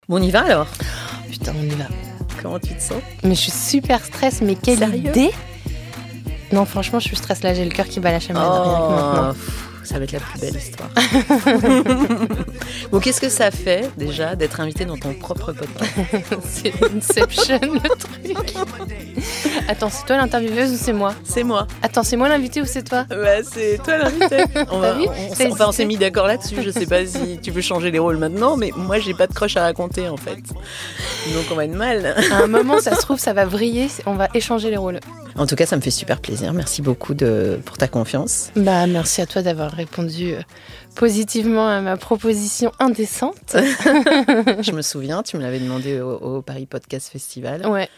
Bon, on y va alors. Putain, on y va. Comment tu te sens? Mais je suis super stress, mais quelle Sérieux? idée! Non, franchement, je suis stress là, j'ai le cœur qui bat la chamade. Rien que maintenant. Ça va être la plus belle histoire. Bon, qu'est-ce que ça fait déjà d'être invité dans ton propre podcast? C'est Inception le truc. Attends, c'est toi l'intervieweuse ou c'est moi? C'est moi. Attends, c'est moi l'invité ou c'est toi? Ouais, c'est toi l'invité. vu? On s'est mis d'accord là-dessus. Je sais pas si tu veux changer les rôles maintenant, mais moi j'ai pas de crush à raconter en fait. Donc on va être mal. À un moment, ça se trouve, ça va vriller, on va échanger les rôles. En tout cas, ça me fait super plaisir. Merci beaucoup pour ta confiance. Bah, merci à toi d'avoir répondu positivement à ma proposition indécente. Je me souviens, tu me l'avais demandé au Paris Podcast Festival. Ouais.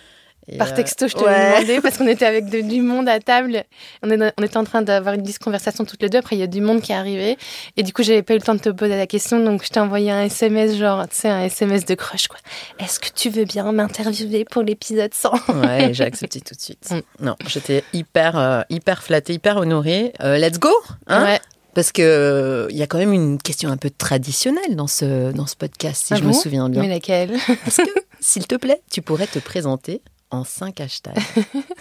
Et Par texto, je te l'ai demandé parce qu'on était avec du monde à table. On était en train d'avoir une conversation toutes les deux. Après, il y a du monde qui est arrivé. Et du coup, j'avais pas eu le temps de te poser la question. Donc, je t'ai envoyé un SMS, genre, tu sais, un SMS de crush, quoi. Est-ce que tu veux bien m'interviewer pour l'épisode 100? Ouais, j'ai accepté tout de suite. Non, j'étais hyper flattée, hyper honorée. Let's go, hein? Ouais. Parce que y a quand même une question un peu traditionnelle dans ce podcast, si je me souviens bien. Mais laquelle? Est-ce que, s'il te plaît, tu pourrais te présenter en 5 hashtags?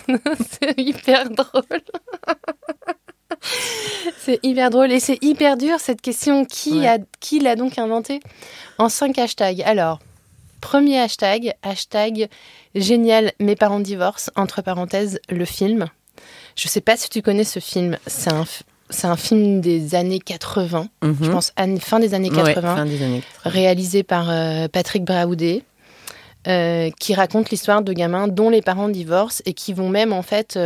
C'est hyper drôle. C'est hyper drôle et c'est hyper dur cette question. Qui l'a donc inventé? En 5 hashtags. Alors, premier hashtag génial, mes parents divorcent, entre parenthèses, le film. Je sais pas si tu connais ce film. C'est un film des années 80, je pense, fin des années 80, ouais, fin des années 80. Réalisé par Patrick Braoudé. Qui raconte l'histoire de gamins dont les parents divorcent et qui vont même en fait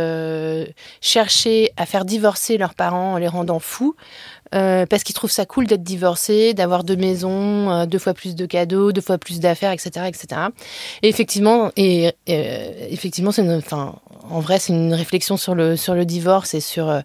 chercher à faire divorcer leurs parents en les rendant fous parce qu'ils trouvent ça cool d'être divorcés, d'avoir 2 maisons, 2 fois plus de cadeaux, 2 fois plus d'affaires, etc., etc. Et effectivement, en vrai, c'est une réflexion sur le divorce et sur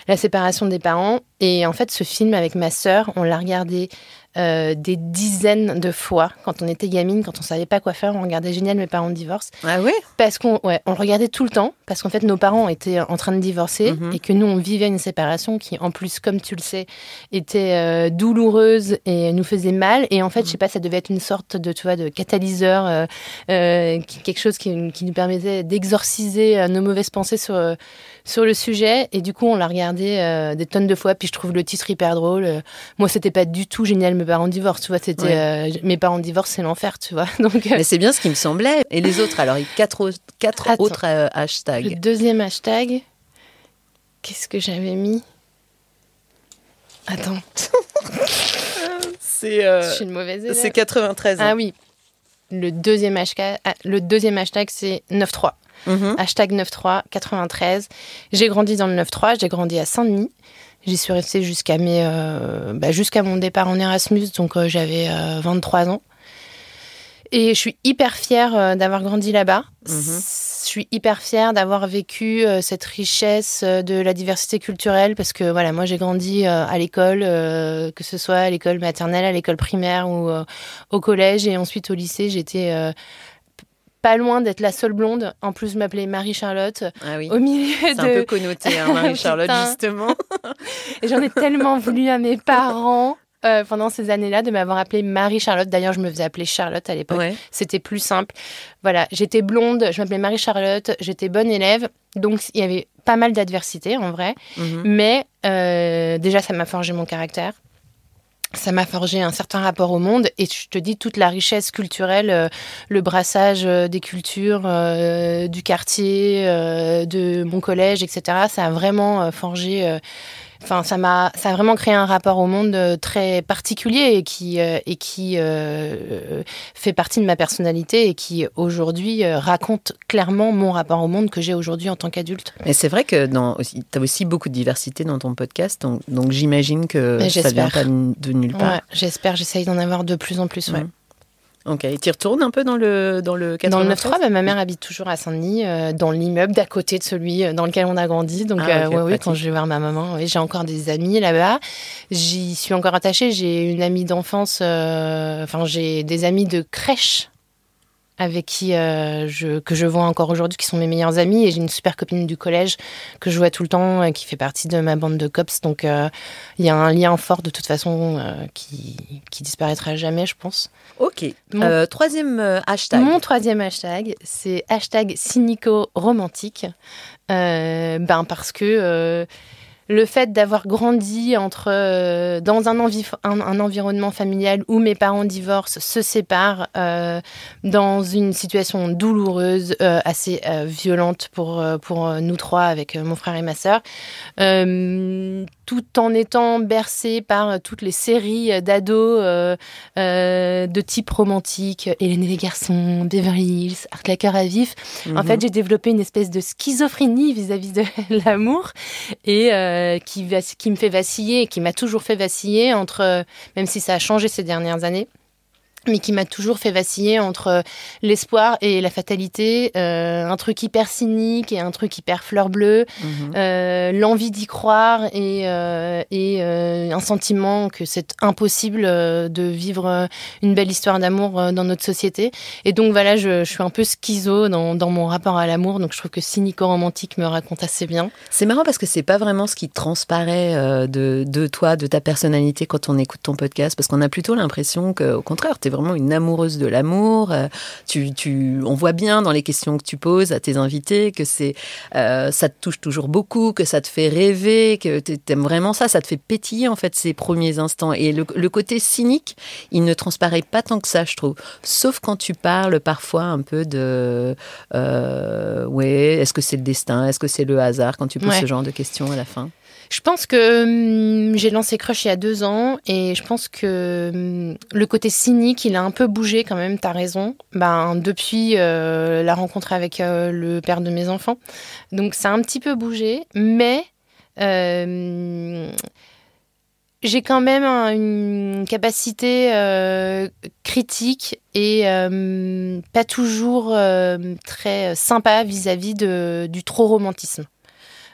la séparation des parents. Et en fait, ce film avec ma sœur, on l'a regardé des dizaines de fois quand on était gamine, quand on savait pas quoi faire, on regardait Génial, mes parents divorcent. Ah oui? Parce on le regardait tout le temps parce qu'en fait nos parents étaient en train de divorcer et que nous on vivait une séparation qui en plus, comme tu le sais, était douloureuse et nous faisait mal. Et en fait, je sais pas, ça devait être une sorte de, tu vois, de catalyseur, quelque chose qui nous permettait d'exorciser nos mauvaises pensées sur le sujet. Et du coup, on l'a regardé des tonnes de fois. Puis je trouve le titre hyper drôle. Moi, c'était pas du tout Génial, mes parents divorcent, tu vois. C'était mes parents divorcent, c'est l'enfer, tu vois. Donc, mais c'est bien ce qui me semblait. Et les autres, alors, il y a 4 autres hashtags. Le deuxième hashtag, qu'est-ce que j'avais mis? Attends. Je suis une mauvaise élève. C'est 93. Hein. Ah oui. Le deuxième hashtag, c'est 9-3. Hashtag 9-3, 93. J'ai grandi dans le 9-3, j'ai grandi à Saint-Denis. J'y suis restée jusqu'à mon départ en Erasmus, donc j'avais 23 ans. Et je suis hyper fière d'avoir grandi là-bas. Je suis hyper fière d'avoir vécu cette richesse de la diversité culturelle parce que voilà, moi j'ai grandi à l'école, que ce soit à l'école maternelle, à l'école primaire ou au collège et ensuite au lycée, j'étais pas loin d'être la seule blonde. En plus, je m'appelais Marie-Charlotte. Ah oui. Au milieu c'est un peu connoté, hein, Marie-Charlotte, justement. Et j'en ai tellement voulu à mes parents pendant ces années-là de m'avoir appelée Marie-Charlotte. D'ailleurs, je me faisais appeler Charlotte à l'époque. Ouais. C'était plus simple. Voilà, j'étais blonde, je m'appelais Marie-Charlotte, j'étais bonne élève. Donc, il y avait pas mal d'adversité, en vrai. Mais déjà, ça m'a forgé mon caractère. Ça m'a forgé un certain rapport au monde et je te dis toute la richesse culturelle, le brassage des cultures, du quartier, de mon collège, etc. Ça a vraiment forgé. Ça a vraiment créé un rapport au monde très particulier et qui fait partie de ma personnalité et qui aujourd'hui raconte clairement mon rapport au monde que j'ai aujourd'hui en tant qu'adulte. Mais c'est vrai que tu as aussi beaucoup de diversité dans ton podcast, donc j'imagine que ça ne vient pas de nulle part. Ouais, j'espère, j'essaye d'en avoir de plus en plus, ouais. Ok, tu y retournes un peu dans le 93? Dans le 9-3, ma mère habite toujours à Saint-Denis, dans l'immeuble d'à côté de celui dans lequel on a grandi. Donc, oui, quand je vais voir ma maman, j'ai encore des amis là-bas. J'y suis encore attachée. J'ai une amie d'enfance, j'ai des amis de crèche avec qui que je vois encore aujourd'hui, qui sont mes meilleurs amis. Et j'ai une super copine du collège que je vois tout le temps, qui fait partie de ma bande de cops. Donc, il y a un lien fort, de toute façon, qui disparaîtra jamais, je pense. Ok. Troisième hashtag. Mon troisième hashtag, c'est hashtag cynico-romantique. Parce que... le fait d'avoir grandi dans un environnement familial où mes parents divorcent, se séparent, dans une situation douloureuse, assez violente pour nous trois avec mon frère et ma sœur, tout en étant bercée par toutes les séries d'ados de type romantique, Hélène et les garçons, Beverly Hills, Art la cœur à vif. En fait, j'ai développé une espèce de schizophrénie vis-à-vis de l'amour et qui me fait vaciller et qui m'a toujours fait vaciller entre, même si ça a changé ces dernières années, mais qui m'a toujours fait vaciller entre l'espoir et la fatalité, un truc hyper cynique et un truc hyper fleur bleue, l'envie d'y croire et un sentiment que c'est impossible de vivre une belle histoire d'amour dans notre société. Et donc voilà, je suis un peu schizo dans mon rapport à l'amour, donc je trouve que cynico-romantique me raconte assez bien. C'est marrant parce que c'est pas vraiment ce qui transparaît de toi, de ta personnalité quand on écoute ton podcast, parce qu'on a plutôt l'impression qu'au contraire, t'es vraiment une amoureuse de l'amour. On voit bien dans les questions que tu poses à tes invités que ça te touche toujours beaucoup, que ça te fait rêver, que t'aimes vraiment ça te fait pétiller en fait ces premiers instants. Et le côté cynique, il ne transparaît pas tant que ça, je trouve. Sauf quand tu parles parfois un peu de est-ce que c'est le destin, est-ce que c'est le hasard, quand tu poses ce genre de questions à la fin. Je pense que j'ai lancé Crush il y a 2 ans et je pense que le côté cynique, il a un peu bougé quand même, t'as raison, depuis la rencontre avec le père de mes enfants. Donc ça a un petit peu bougé, mais j'ai quand même une capacité critique et pas toujours très sympa vis-à-vis du trop romantisme.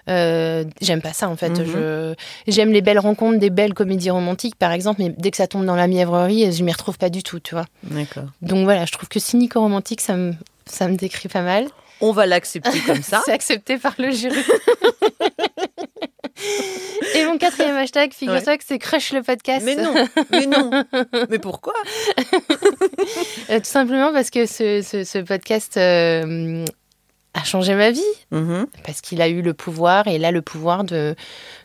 J'aime pas ça en fait. J'aime les belles rencontres, des belles comédies romantiques par exemple, mais dès que ça tombe dans la mièvrerie, je m'y retrouve pas du tout, tu vois. D'accord. Donc voilà, je trouve que cynico-romantique, ça me décrit pas mal. On va l'accepter comme ça. C'est accepté par le jury. Et mon 4e hashtag, figure-toi que c'est Crush le podcast. Mais non. Mais pourquoi? Tout simplement parce que ce podcast a changé ma vie, parce qu'il a eu le pouvoir, et il a le pouvoir de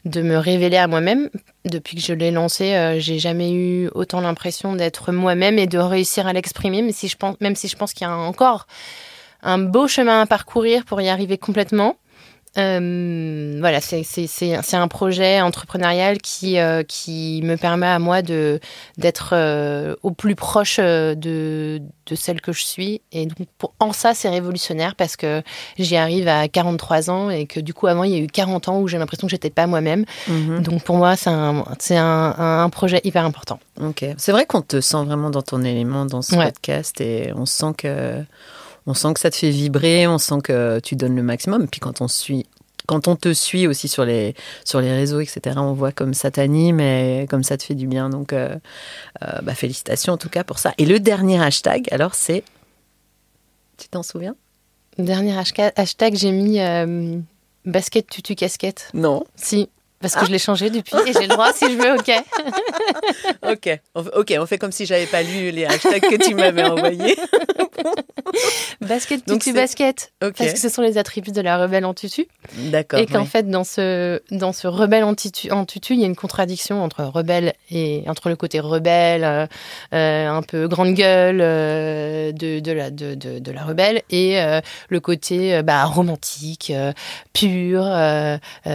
me révéler à moi-même. Depuis que je l'ai lancé, j'ai jamais eu autant l'impression d'être moi-même et de réussir à l'exprimer, même si je pense qu'il y a encore un beau chemin à parcourir pour y arriver complètement. Voilà, c'est un projet entrepreneurial qui me permet à moi d'être au plus proche de celle que je suis, et donc en ça c'est révolutionnaire parce que j'y arrive à 43 ans et que du coup avant il y a eu 40 ans où j'ai l'impression que j'étais pas moi-même. Donc pour moi c'est un projet hyper important. Ok, c'est vrai qu'on te sent vraiment dans ton élément dans ce podcast, et on sent que ça te fait vibrer, on sent que tu donnes le maximum. Puis quand on te suit aussi sur les réseaux, etc., on voit comme ça t'anime et comme ça te fait du bien. Donc, félicitations en tout cas pour ça. Et le dernier hashtag, alors c'est... Tu t'en souviens? Le dernier hashtag, j'ai mis basket, tutu, casquette. Non. Si. Parce que je l'ai changé depuis et j'ai le droit si je veux, ok, on fait comme si j'avais pas lu les hashtags que tu m'avais envoyés. Basket, tutu, basket. Okay. Parce que ce sont les attributs de la rebelle en tutu. D'accord. Et qu'en fait, dans ce rebelle en tutu, il y a une contradiction entre le côté rebelle, un peu grande gueule de la rebelle, et le côté romantique, pur,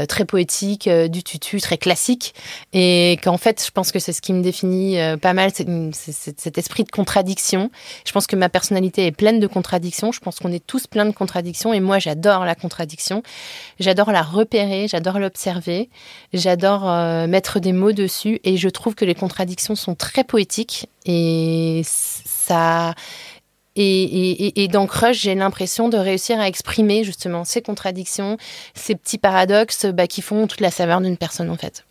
très poétique du tutu, très classique. Et qu'en fait, je pense que c'est ce qui me définit pas mal, c'est cet esprit de contradiction. Je pense que ma personnalité est pleine de contradictions. Je pense qu'on est tous pleins de contradictions, et moi, j'adore la contradiction. J'adore la repérer, j'adore l'observer, j'adore mettre des mots dessus, et je trouve que les contradictions sont très poétiques, et ça... Et dans Crush, j'ai l'impression de réussir à exprimer justement ces contradictions, ces petits paradoxes qui font toute la saveur d'une personne en fait.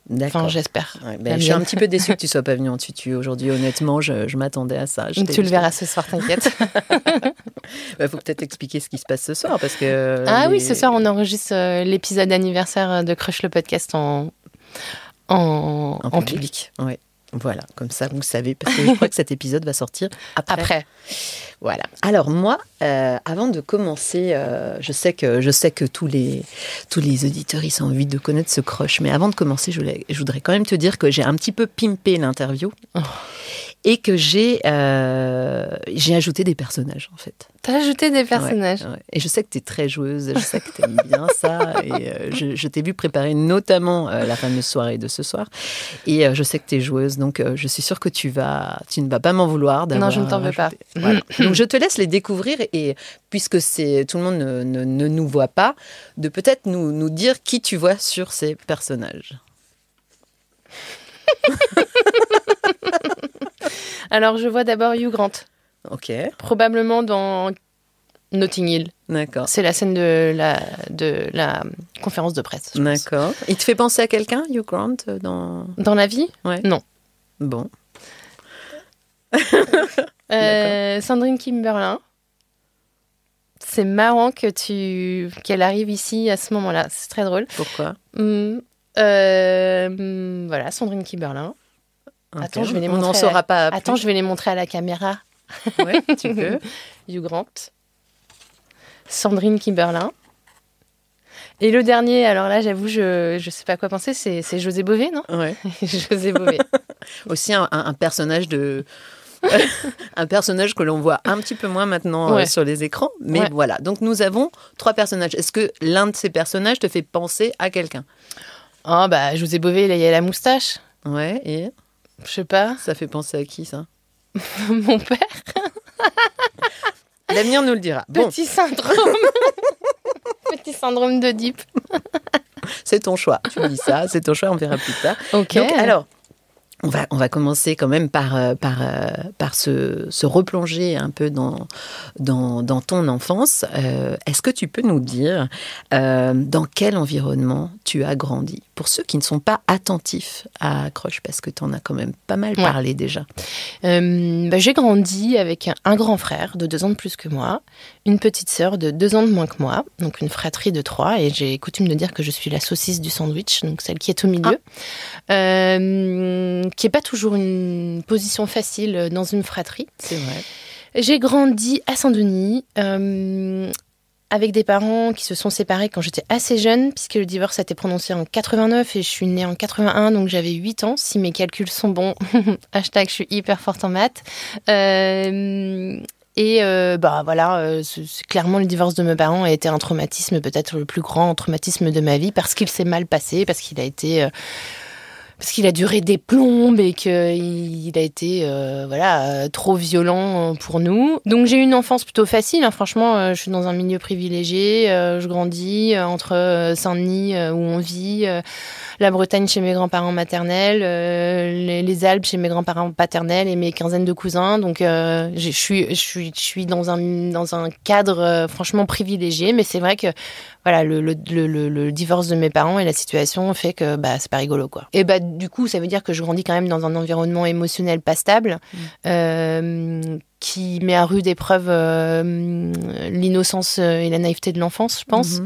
D'accord. Enfin, j'espère. Ouais, je suis un petit peu déçue que tu sois pas venue en tutu aujourd'hui. Honnêtement, je m'attendais à ça. Tu le verras ce soir, t'inquiète. Faut peut-être expliquer ce qui se passe ce soir parce que. Oui, ce soir on enregistre l'épisode anniversaire de Crush le podcast en public. Oui. Voilà, comme ça vous savez, parce que je crois que cet épisode va sortir après. Voilà. Alors moi, avant de commencer, je sais que tous les auditeurs ils ont envie de connaître ce crush, mais avant de commencer, je voudrais quand même te dire que j'ai un petit peu pimpé l'interview et que j'ai ajouté des personnages en fait. T'as ajouté des personnages. Ouais. Et je sais que t'es très joueuse, je sais que t'aimes bien ça. Et je t'ai vu préparer notamment la fameuse soirée de ce soir. Et je sais que t'es joueuse, donc je suis sûre que tu ne vas pas m'en vouloir d'avoir. Non, je ne t'en veux pas. Voilà. Donc je te laisse les découvrir et puisque tout le monde ne nous voit pas, de peut-être nous dire qui tu vois sur ces personnages. Alors je vois d'abord Hugh Grant. Ok. Probablement dans Notting Hill. D'accord. C'est la scène de la conférence de presse. D'accord. Il te fait penser à quelqu'un, Hugh Grant, dans la vie? Ouais. Non. Bon. Sandrine Kimberlin. C'est marrant qu'elle arrive ici à ce moment-là. C'est très drôle. Pourquoi? Voilà, Sandrine Kimberlin. Okay. Attends, je vais les montrer. On n'en saura pas. Attends, je vais les montrer à la caméra. Ouais, tu peux. Hugh Grant. Sandrine Kimberlin. Et le dernier, alors là, j'avoue, je sais pas quoi penser, c'est José Bové, non? Ouais. José Bové. Aussi un personnage un personnage que l'on voit un petit peu moins maintenant sur les écrans. Mais voilà, donc nous avons 3 personnages. Est-ce que l'un de ces personnages te fait penser à quelqu'un? José Bové, là, il y a la moustache. Ouais, et? Je sais pas. Ça fait penser à qui, ça? Mon père. L'avenir nous le dira. Petit syndrome. Petit syndrome d'Oedipe. C'est ton choix. Tu me dis ça, c'est ton choix, on verra plus tard. Ok. Donc, alors, on va commencer quand même par se replonger un peu dans ton enfance. Est-ce que tu peux nous dire dans quel environnement tu as grandi? Pour ceux qui ne sont pas attentifs à Crush, parce que tu en as quand même pas mal parlé déjà. J'ai grandi avec un grand frère de 2 ans de plus que moi, une petite sœur de 2 ans de moins que moi, donc une fratrie de 3, et j'ai coutume de dire que je suis la saucisse du sandwich, donc celle qui est au milieu. Qui n'est pas toujours une position facile dans une fratrie. C'est vrai. J'ai grandi à Saint-Denis avec des parents qui se sont séparés quand j'étais assez jeune, puisque le divorce a été prononcé en 89 et je suis née en 81, donc j'avais 8 ans, si mes calculs sont bons. Hashtag, je suis hyper forte en maths. Clairement, le divorce de mes parents a été un traumatisme, peut-être le plus grand traumatisme de ma vie, parce qu'il s'est mal passé, parce qu'il a duré des plombes et qu'il a été trop violent pour nous. Donc j'ai eu une enfance plutôt facile. Franchement, je suis dans un milieu privilégié. Je grandis entre Saint-Denis où on vit, la Bretagne chez mes grands-parents maternels, les Alpes chez mes grands-parents paternels et mes quinzaines de cousins. Donc je suis dans un cadre franchement privilégié. Mais c'est vrai que voilà, le divorce de mes parents et la situation fait que c'est pas rigolo, quoi. Et du coup, ça veut dire que je grandis quand même dans un environnement émotionnel pas stable, qui met à rude épreuve l'innocence et la naïveté de l'enfance, je pense,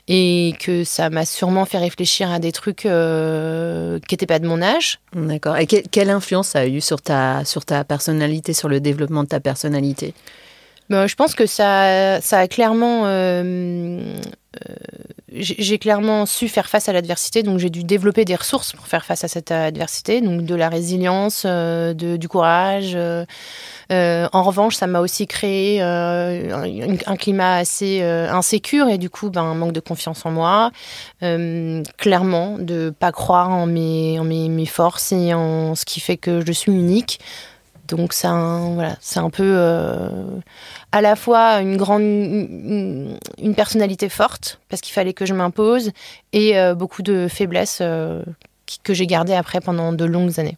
et que ça m'a sûrement fait réfléchir à des trucs qui n'étaient pas de mon âge. D'accord. Et quelle influence ça a eu sur ta personnalité, sur le développement de ta personnalité? Je pense que ça a clairement... j'ai clairement su faire face à l'adversité, donc j'ai dû développer des ressources pour faire face à cette adversité, donc de la résilience, du courage. En revanche, ça m'a aussi créé un climat assez insécure et du coup un manque de confiance en moi. Clairement, de pas croire en mes forces et en ce qui fait que je suis unique. Donc c'est un peu à la fois une personnalité forte parce qu'il fallait que je m'impose et beaucoup de faiblesses que j'ai gardées après pendant de longues années.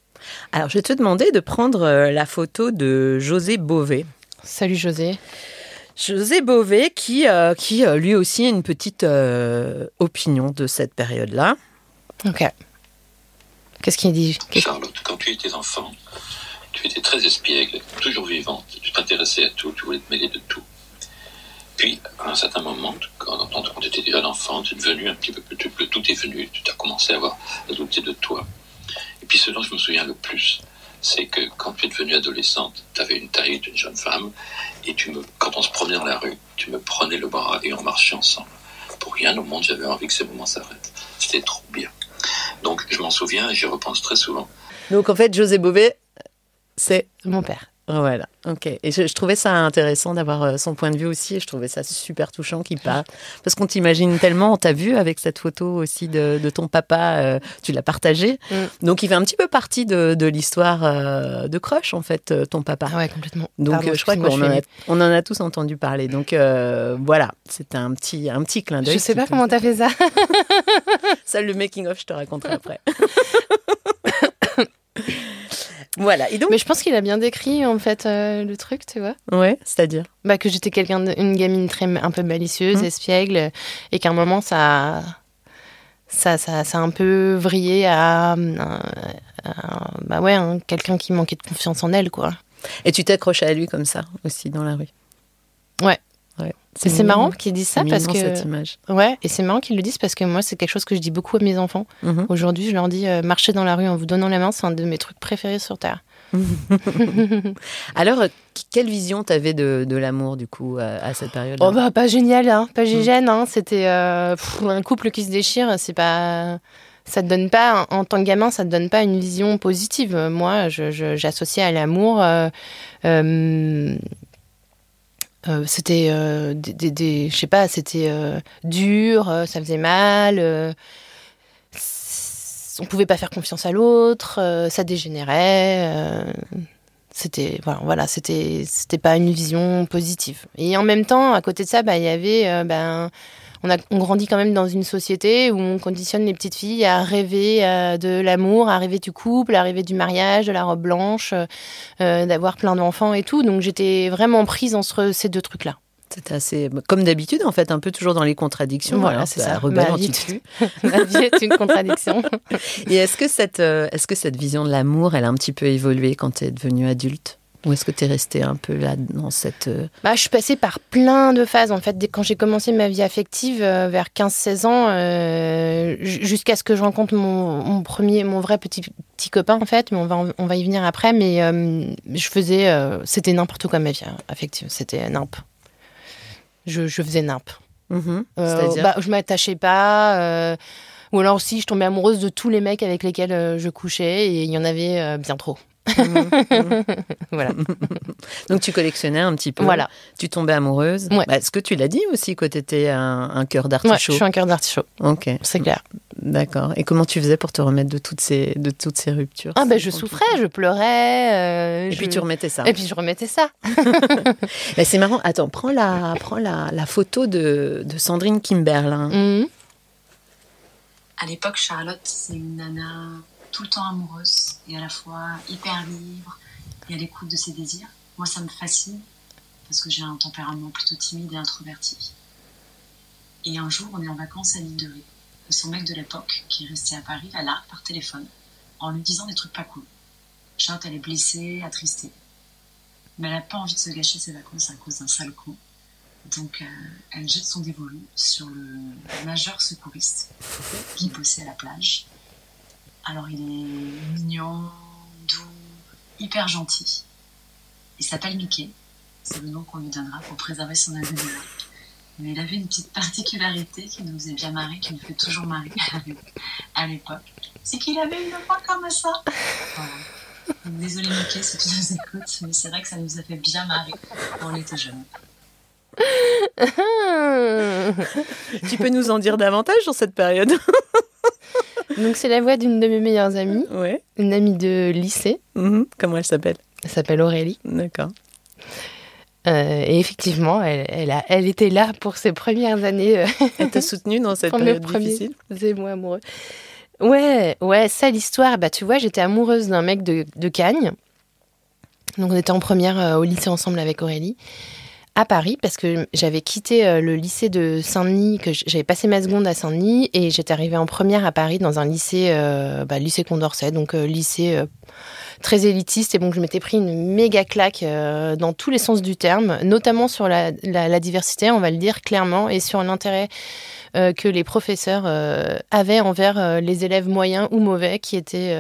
Alors je vais te demander de prendre la photo de José Bové. Salut José. José Bové qui lui aussi a une petite opinion de cette période-là. Ok. Qu'est-ce qu'il dit? Charlotte, quand tu étais enfant, tu étais très espiègle, toujours vivante. Tu t'intéressais à tout, tu voulais te mêler de tout. Puis, à un certain moment, quand tu étais déjà l'enfant, tu es devenu un petit peu plus... Tout est venu, tu as commencé à douter de toi. Et puis, ce dont je me souviens le plus, c'est que quand tu es devenue adolescente, tu avais une taille d'une jeune femme, et quand on se promenait dans la rue, tu me prenais le bras et on marchait ensemble. Pour rien au monde, j'avais envie que ces moments s'arrêtent. C'était trop bien. Donc, je m'en souviens et j'y repense très souvent. Donc, en fait, José Bové, c'est mon père. Voilà, ok. Et je trouvais ça intéressant d'avoir son point de vue aussi, et je trouvais ça super touchant qu'il parle. Parce qu'on t'imagine tellement, on t'a vu avec cette photo aussi de ton papa, tu l'as partagée. Donc il fait un petit peu partie de l'histoire de Crush, en fait, ton papa. Ah ouais, complètement. Donc je crois qu'on en a tous entendu parler. Donc voilà, c'était un petit clin d'œil. Je sais pas comment t'as fait ça. Ça, le making-of, je te raconterai après. Voilà. Et donc... Mais je pense qu'il a bien décrit en fait le truc, tu vois. Ouais, c'est-à-dire que j'étais une gamine un peu malicieuse, espiègle, et qu'à un moment ça a un peu vrillé à quelqu'un qui manquait de confiance en elle, quoi. Et tu t'es accroché à lui comme ça aussi dans la rue. Ouais. C'est marrant qu'ils disent ça parce que cette image. Ouais, et c'est marrant qu'ils le disent parce que moi c'est quelque chose que je dis beaucoup à mes enfants. Aujourd'hui, je leur dis marcher dans la rue en vous donnant la main, c'est un de mes trucs préférés sur terre. Alors, quelle vision t'avais de l'amour du coup à cette période-là? Oh bah pas génial, hein, pas gigène, hein. C'était un couple qui se déchire, c'est pas. Ça te donne pas, en tant que gamin, ça te donne pas une vision positive. Moi, j'associais à l'amour. C'était je sais pas, c'était dur, ça faisait mal, on pouvait pas faire confiance à l'autre, ça dégénérait, c'était pas une vision positive. Et en même temps, à côté de ça, il y avait on grandit quand même dans une société où on conditionne les petites filles à rêver de l'amour, à rêver du couple, à rêver du mariage, de la robe blanche, d'avoir plein d'enfants et tout. Donc j'étais vraiment prise entre ces deux trucs-là. C'était assez, comme d'habitude en fait, un peu toujours dans les contradictions. Voilà, c'est ça. Rebelle, Ma vie est une contradiction. Et est-ce que cette vision de l'amour, elle a un petit peu évolué quand tu es devenue adulte? Ou est-ce que tu es restée un peu là dans cette... Je suis passée par plein de phases. En fait, quand j'ai commencé ma vie affective, vers 15-16 ans, jusqu'à ce que je rencontre mon vrai petit copain, en fait. Mais on va y venir après. Mais je faisais... c'était n'importe quoi ma vie affective. C'était nimp. Je faisais nimp. C'est-à-dire je m'attachais pas. Ou alors aussi, je tombais amoureuse de tous les mecs avec lesquels je couchais. Et il y en avait bien trop. Voilà. Donc tu collectionnais un petit peu. Voilà. Tu tombais amoureuse. Ouais. Est-ce que tu l'as dit aussi que tu étais un cœur d'artichaut? Ouais, je suis un cœur d'artichaut. Ok. C'est clair. D'accord. Et comment tu faisais pour te remettre de toutes ces ruptures? Je souffrais, je pleurais. Puis tu remettais ça. Et puis je remettais ça. C'est marrant. Attends, prends la photo de Sandrine Kimberlin. À l'époque, Charlotte, c'est une nana tout le temps amoureuse et à la fois hyper libre et à l'écoute de ses désirs. Moi, ça me fascine parce que j'ai un tempérament plutôt timide et introverti. Et un jour, on est en vacances à l'île de Ré. Et son mec de l'époque, qui est resté à Paris, la largue par téléphone en lui disant des trucs pas cool. Charlotte, elle est blessée, attristée. Mais elle n'a pas envie de se gâcher ses vacances à cause d'un sale con. Donc, elle jette son dévolu sur le nageur secouriste qui bossait à la plage. Alors, il est mignon, doux, hyper gentil. Il s'appelle Mickey. C'est le nom qu'on lui donnera pour préserver son anonymat. Mais il avait une petite particularité qui nous faisait bien marrer, qui nous fait toujours marrer à l'époque. C'est qu'il avait une voix comme ça. Voilà. Désolée Mickey si tu nous écoutes, mais c'est vrai que ça nous a fait bien marrer quand on était jeunes. Tu peux nous en dire davantage sur cette période? Donc c'est la voix d'une de mes meilleures amies, ouais. Une amie de lycée. Comment elle s'appelle? Elle s'appelle Aurélie. D'accord. Et effectivement, elle était là pour ses premières années. Elle t'a soutenue dans cette période difficile? C'est moi amoureux. Ouais, ça l'histoire. Tu vois, j'étais amoureuse d'un mec de Cagnes. Donc on était en première au lycée ensemble avec Aurélie. à Paris parce que j'avais quitté le lycée de Saint-Denis, que j'avais passé ma seconde à Saint-Denis et j'étais arrivée en première à Paris dans un lycée, lycée Condorcet, donc lycée très élitiste. Et donc je m'étais pris une méga claque dans tous les sens du terme, notamment sur la diversité, on va le dire clairement, et sur l'intérêt que les professeurs avaient envers les élèves moyens ou mauvais qui étaient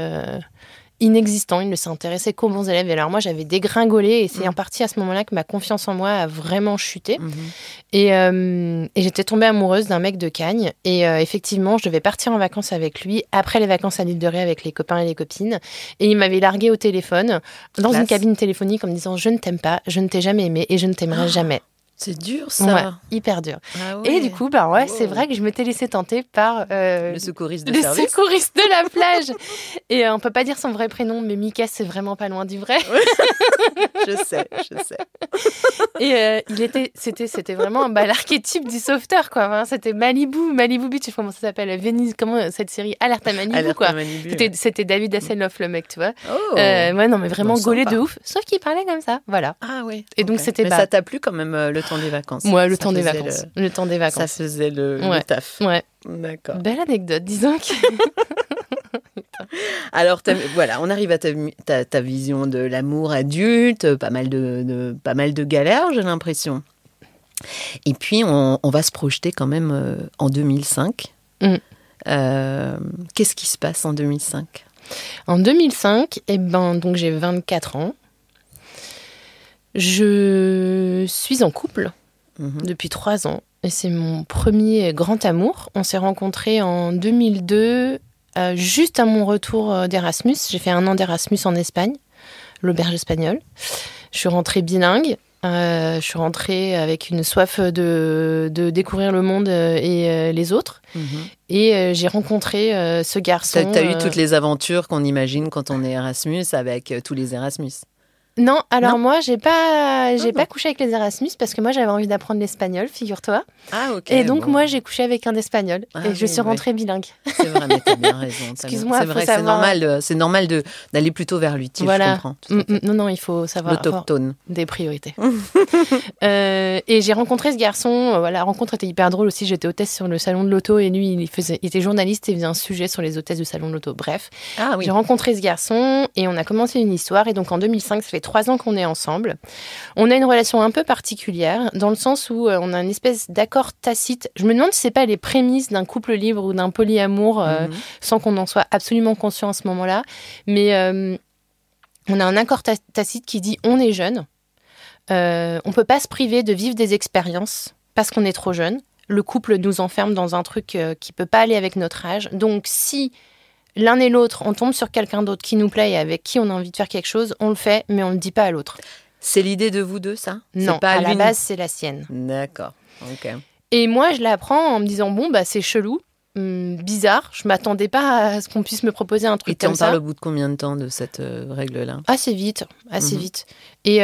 inexistants. Ils ne s'intéressaient qu'aux bons élèves. Et alors moi, j'avais dégringolé et c'est en partie à ce moment-là que ma confiance en moi a vraiment chuté. Et j'étais tombée amoureuse d'un mec de Cagnes. Et effectivement, je devais partir en vacances avec lui après les vacances à l'île de Ré avec les copains et les copines. Et il m'avait larguée au téléphone dans une cabine téléphonique en me disant « Je ne t'aime pas, je ne t'ai jamais aimé et je ne t'aimerai jamais ». C'est dur, ça. Ouais, hyper dur. Ah ouais. Et du coup, c'est vrai que je m'étais laissée tenter par le secouriste de service. Le secouriste de la plage. Et on peut pas dire son vrai prénom, mais Mika, c'est vraiment pas loin du vrai. Je sais. Et c'était vraiment l'archétype du sauveteur, quoi. Enfin, c'était Malibu Beach, je sais pas comment ça s'appelle, Venise, comment cette série, Alerte à Malibu, quoi. Malibu, c'était David Hasselhoff, le mec, tu vois. Non, mais vraiment gaulé de ouf. Sauf qu'il parlait comme ça, voilà. Ah oui. Et donc c'était. Mais ça t'a plu quand même le temps des vacances. Moi, le temps des vacances. Le temps des vacances. Ça faisait le taf. Ouais. D'accord. Belle anecdote, disons que. Alors, on arrive à ta vision de l'amour adulte, pas mal de galères, j'ai l'impression. Et puis, on va se projeter quand même en 2005. Qu'est-ce qui se passe en 2005 ? En 2005, donc j'ai 24 ans. Je suis en couple depuis 3 ans. Et c'est mon premier grand amour. On s'est rencontrés en 2002, juste à mon retour d'Erasmus. J'ai fait 1 an d'Erasmus en Espagne, l'auberge espagnole. Je suis rentrée bilingue. Je suis rentrée avec une soif de découvrir le monde et les autres. Et j'ai rencontré ce garçon. T'as eu toutes les aventures qu'on imagine quand on est Erasmus avec tous les Erasmus. Non, alors moi, j'ai pas couché avec les Erasmus parce que moi, j'avais envie d'apprendre l'espagnol, figure-toi. Ah, ok. Et donc, moi, j'ai couché avec un espagnol et je suis rentrée bilingue. C'est vrai, mais t'as bien raison. Excuse-moi, c'est vrai, c'est normal d'aller plutôt vers lui, je comprends. Non, il faut savoir l'autchtone. Des priorités. Et j'ai rencontré ce garçon. La rencontre était hyper drôle aussi. J'étais hôtesse sur le salon de l'auto et lui, il était journaliste et faisait un sujet sur les hôtesses du salon de l'auto. Bref, j'ai rencontré ce garçon et on a commencé une histoire. Et donc, en 2005, ça fait 3 ans qu'on est ensemble. On a une relation un peu particulière dans le sens où on a une espèce d'accord tacite. Je me demande si c'est pas les prémices d'un couple libre ou d'un polyamour sans qu'on en soit absolument conscient à ce moment-là. Mais on a un accord tacite qui dit on est jeune. On peut pas se priver de vivre des expériences parce qu'on est trop jeune. Le couple nous enferme dans un truc qui peut pas aller avec notre âge. Donc si l'un et l'autre, on tombe sur quelqu'un d'autre qui nous plaît et avec qui on a envie de faire quelque chose, on le fait, mais on ne le dit pas à l'autre. C'est l'idée de vous deux, ça ? Non, à la base, c'est la sienne. D'accord, ok. Et moi, je l'apprends en me disant, c'est chelou, bizarre, je ne m'attendais pas à ce qu'on puisse me proposer un truc comme ça. Et tu en parles au bout de combien de temps de cette règle-là ? Assez vite. Et,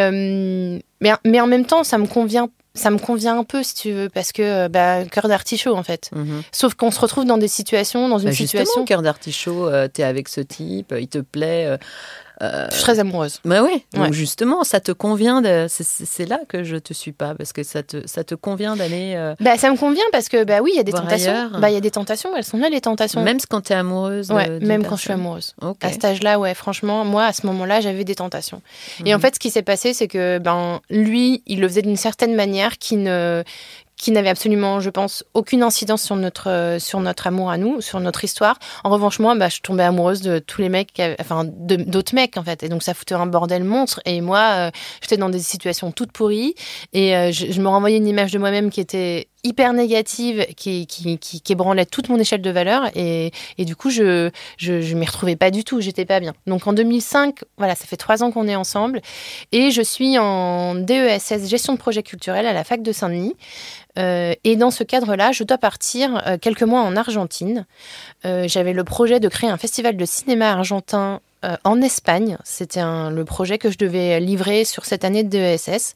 mais en même temps, ça me convient un peu, si tu veux, parce que cœur d'artichaut, en fait. Sauf qu'on se retrouve dans des situations, Justement, cœur d'artichaut, t'es avec ce type, il te plaît. Je suis très amoureuse. Bah oui, donc justement, ça te convient, c'est là que je te suis pas, parce que ça te convient d'aller... ça me convient parce que, oui, il y a des tentations. Il y a des tentations, elles sont là, les tentations. Même quand t'es amoureuse même quand je suis amoureuse. Okay. À cet âge-là, franchement, moi, à ce moment-là, j'avais des tentations. Et en fait, ce qui s'est passé, c'est que, lui, il le faisait d'une certaine manière qui n'avait absolument, je pense, aucune incidence sur notre amour à nous, sur notre histoire. En revanche, moi, je tombais amoureuse de tous les mecs, d'autres mecs, en fait. Et donc, ça foutait un bordel monstre. Et moi, j'étais dans des situations toutes pourries. Et je me renvoyais une image de moi-même qui était hyper négative, qui ébranlait toute mon échelle de valeur. Et du coup, je m'y retrouvais pas du tout. J'étais pas bien. Donc, en 2005, ça fait 3 ans qu'on est ensemble. Et je suis en DESS, gestion de projet culturel à la fac de Saint-Denis. Et dans ce cadre-là, je dois partir quelques mois en Argentine. J'avais le projet de créer un festival de cinéma argentin en Espagne. C'était le projet que je devais livrer sur cette année de ESS.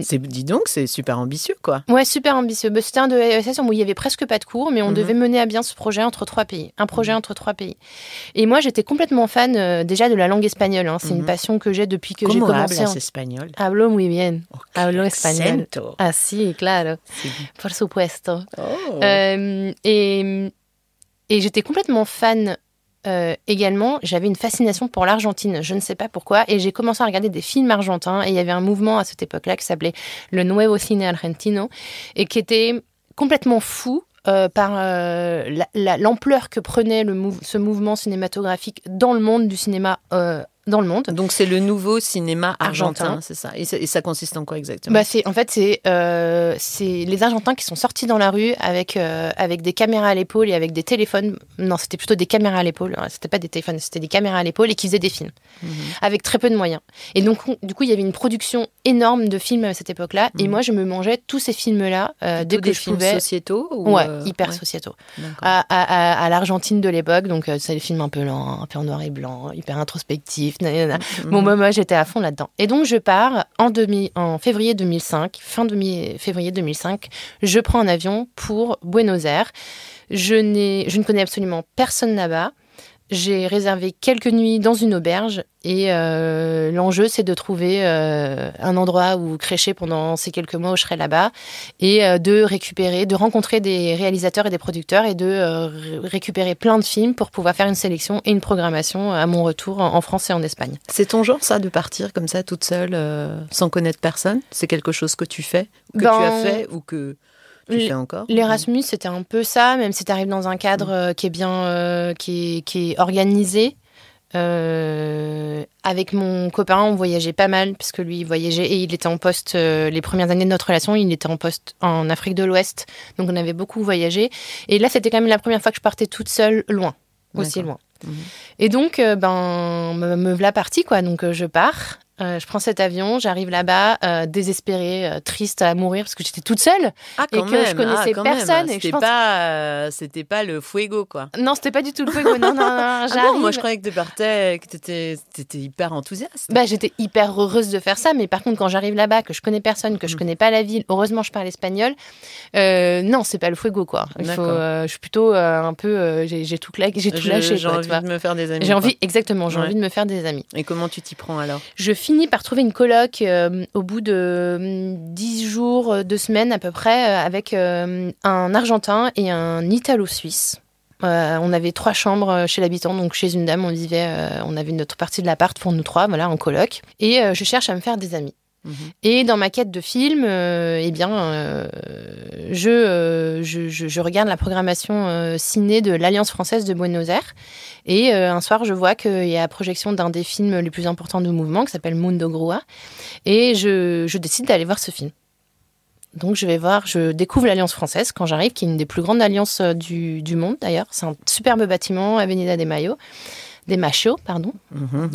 Dis donc, c'est super ambitieux, quoi. Ouais, super ambitieux. C'était un de ESS où il y avait presque pas de cours, mais on devait mener à bien ce projet entre 3 pays. Un projet entre 3 pays. Et moi, j'étais complètement fan déjà de la langue espagnole. C'est une passion que j'ai depuis que j'ai commencé. ¿Cómo hablas español? Hablo muy bien. Okay. Hablo español. Accento. Ah sí, claro. Sí. Por supuesto. Oh. Et j'étais complètement fan également. J'avais une fascination pour l'Argentine, je ne sais pas pourquoi, et j'ai commencé à regarder des films argentins, et il y avait un mouvement à cette époque-là qui s'appelait le Nuevo Cine Argentino, et qui était complètement fou par l'ampleur que prenait ce mouvement cinématographique dans le monde du cinéma dans le monde. Donc c'est le nouveau cinéma argentin, c'est ça. Et ça consiste en quoi exactement ? C'est les Argentins qui sont sortis dans la rue avec des caméras à l'épaule et avec des téléphones. Non, c'était plutôt des caméras à l'épaule. C'était pas des téléphones, c'était des caméras à l'épaule et qui faisaient des films avec très peu de moyens. Et donc du coup, il y avait une production énorme de films à cette époque-là. Et moi, je me mangeais tous ces films-là dès que je pouvais. Des films sociétaux hyper sociétaux. À l'Argentine de l'époque. Donc c'est des films un peu lents, un peu en noir et blanc, hyper introspectifs. Bon, moi, j'étais à fond là-dedans. Et donc, je pars en février 2005, février 2005, je prends un avion pour Buenos Aires. Je ne connais absolument personne là-bas. J'ai réservé quelques nuits dans une auberge et l'enjeu, c'est de trouver un endroit où crécher pendant ces quelques mois où je serai là-bas et de rencontrer des réalisateurs et des producteurs et de récupérer plein de films pour pouvoir faire une sélection et une programmation à mon retour en France et en Espagne. C'est ton genre, ça, de partir comme ça, toute seule, sans connaître personne ? C'est quelque chose que tu fais, tu as fait ou que... Tu fais encore ? L'Erasmus, c'était un peu ça, même si tu arrives dans un cadre qui est bien, qui est organisé. Avec mon copain, on voyageait pas mal, parce que lui, il voyageait et il était en poste, les premières années de notre relation, il était en poste en Afrique de l'Ouest. Donc, on avait beaucoup voyagé. Et là, c'était quand même la première fois que je partais toute seule, loin, aussi loin. Et donc, me voilà partie, quoi. Donc, je pars. Je prends cet avion, j'arrive là-bas, désespérée, triste à mourir parce que j'étais toute seule et que je connaissais personne. C'était pas le fuego, quoi. Non, c'était pas du tout le fuego. Non, j'arrive. Moi, je croyais que tu partais, que t'étais hyper enthousiaste. J'étais hyper heureuse de faire ça, mais par contre, quand j'arrive là-bas, que je connais personne, que je connais pas la ville, heureusement, je parle espagnol. Non, c'est pas le fuego, quoi. Je suis plutôt un peu, j'ai tout lâché. J'ai envie de me faire des amis. J'ai envie de me faire des amis. Et comment tu t'y prends alors ? Je finis par trouver une coloc au bout de 10 jours, 2 semaines à peu près, avec un Argentin et un Italo-Suisse. On avait 3 chambres chez l'habitant, donc chez une dame, on avait notre partie de l'appart pour nous 3, voilà, en coloc. Et je cherche à me faire des amis. Et dans ma quête de film, je regarde la programmation ciné de l'Alliance française de Buenos Aires. Et un soir, je vois qu'il y a la projection d'un des films les plus importants du mouvement, qui s'appelle Mundo Grua. Et je décide d'aller voir ce film. Donc je découvre l'Alliance française quand j'arrive, qui est une des plus grandes alliances du monde d'ailleurs. C'est un superbe bâtiment, Avenida de Mayo. Des Machos, pardon.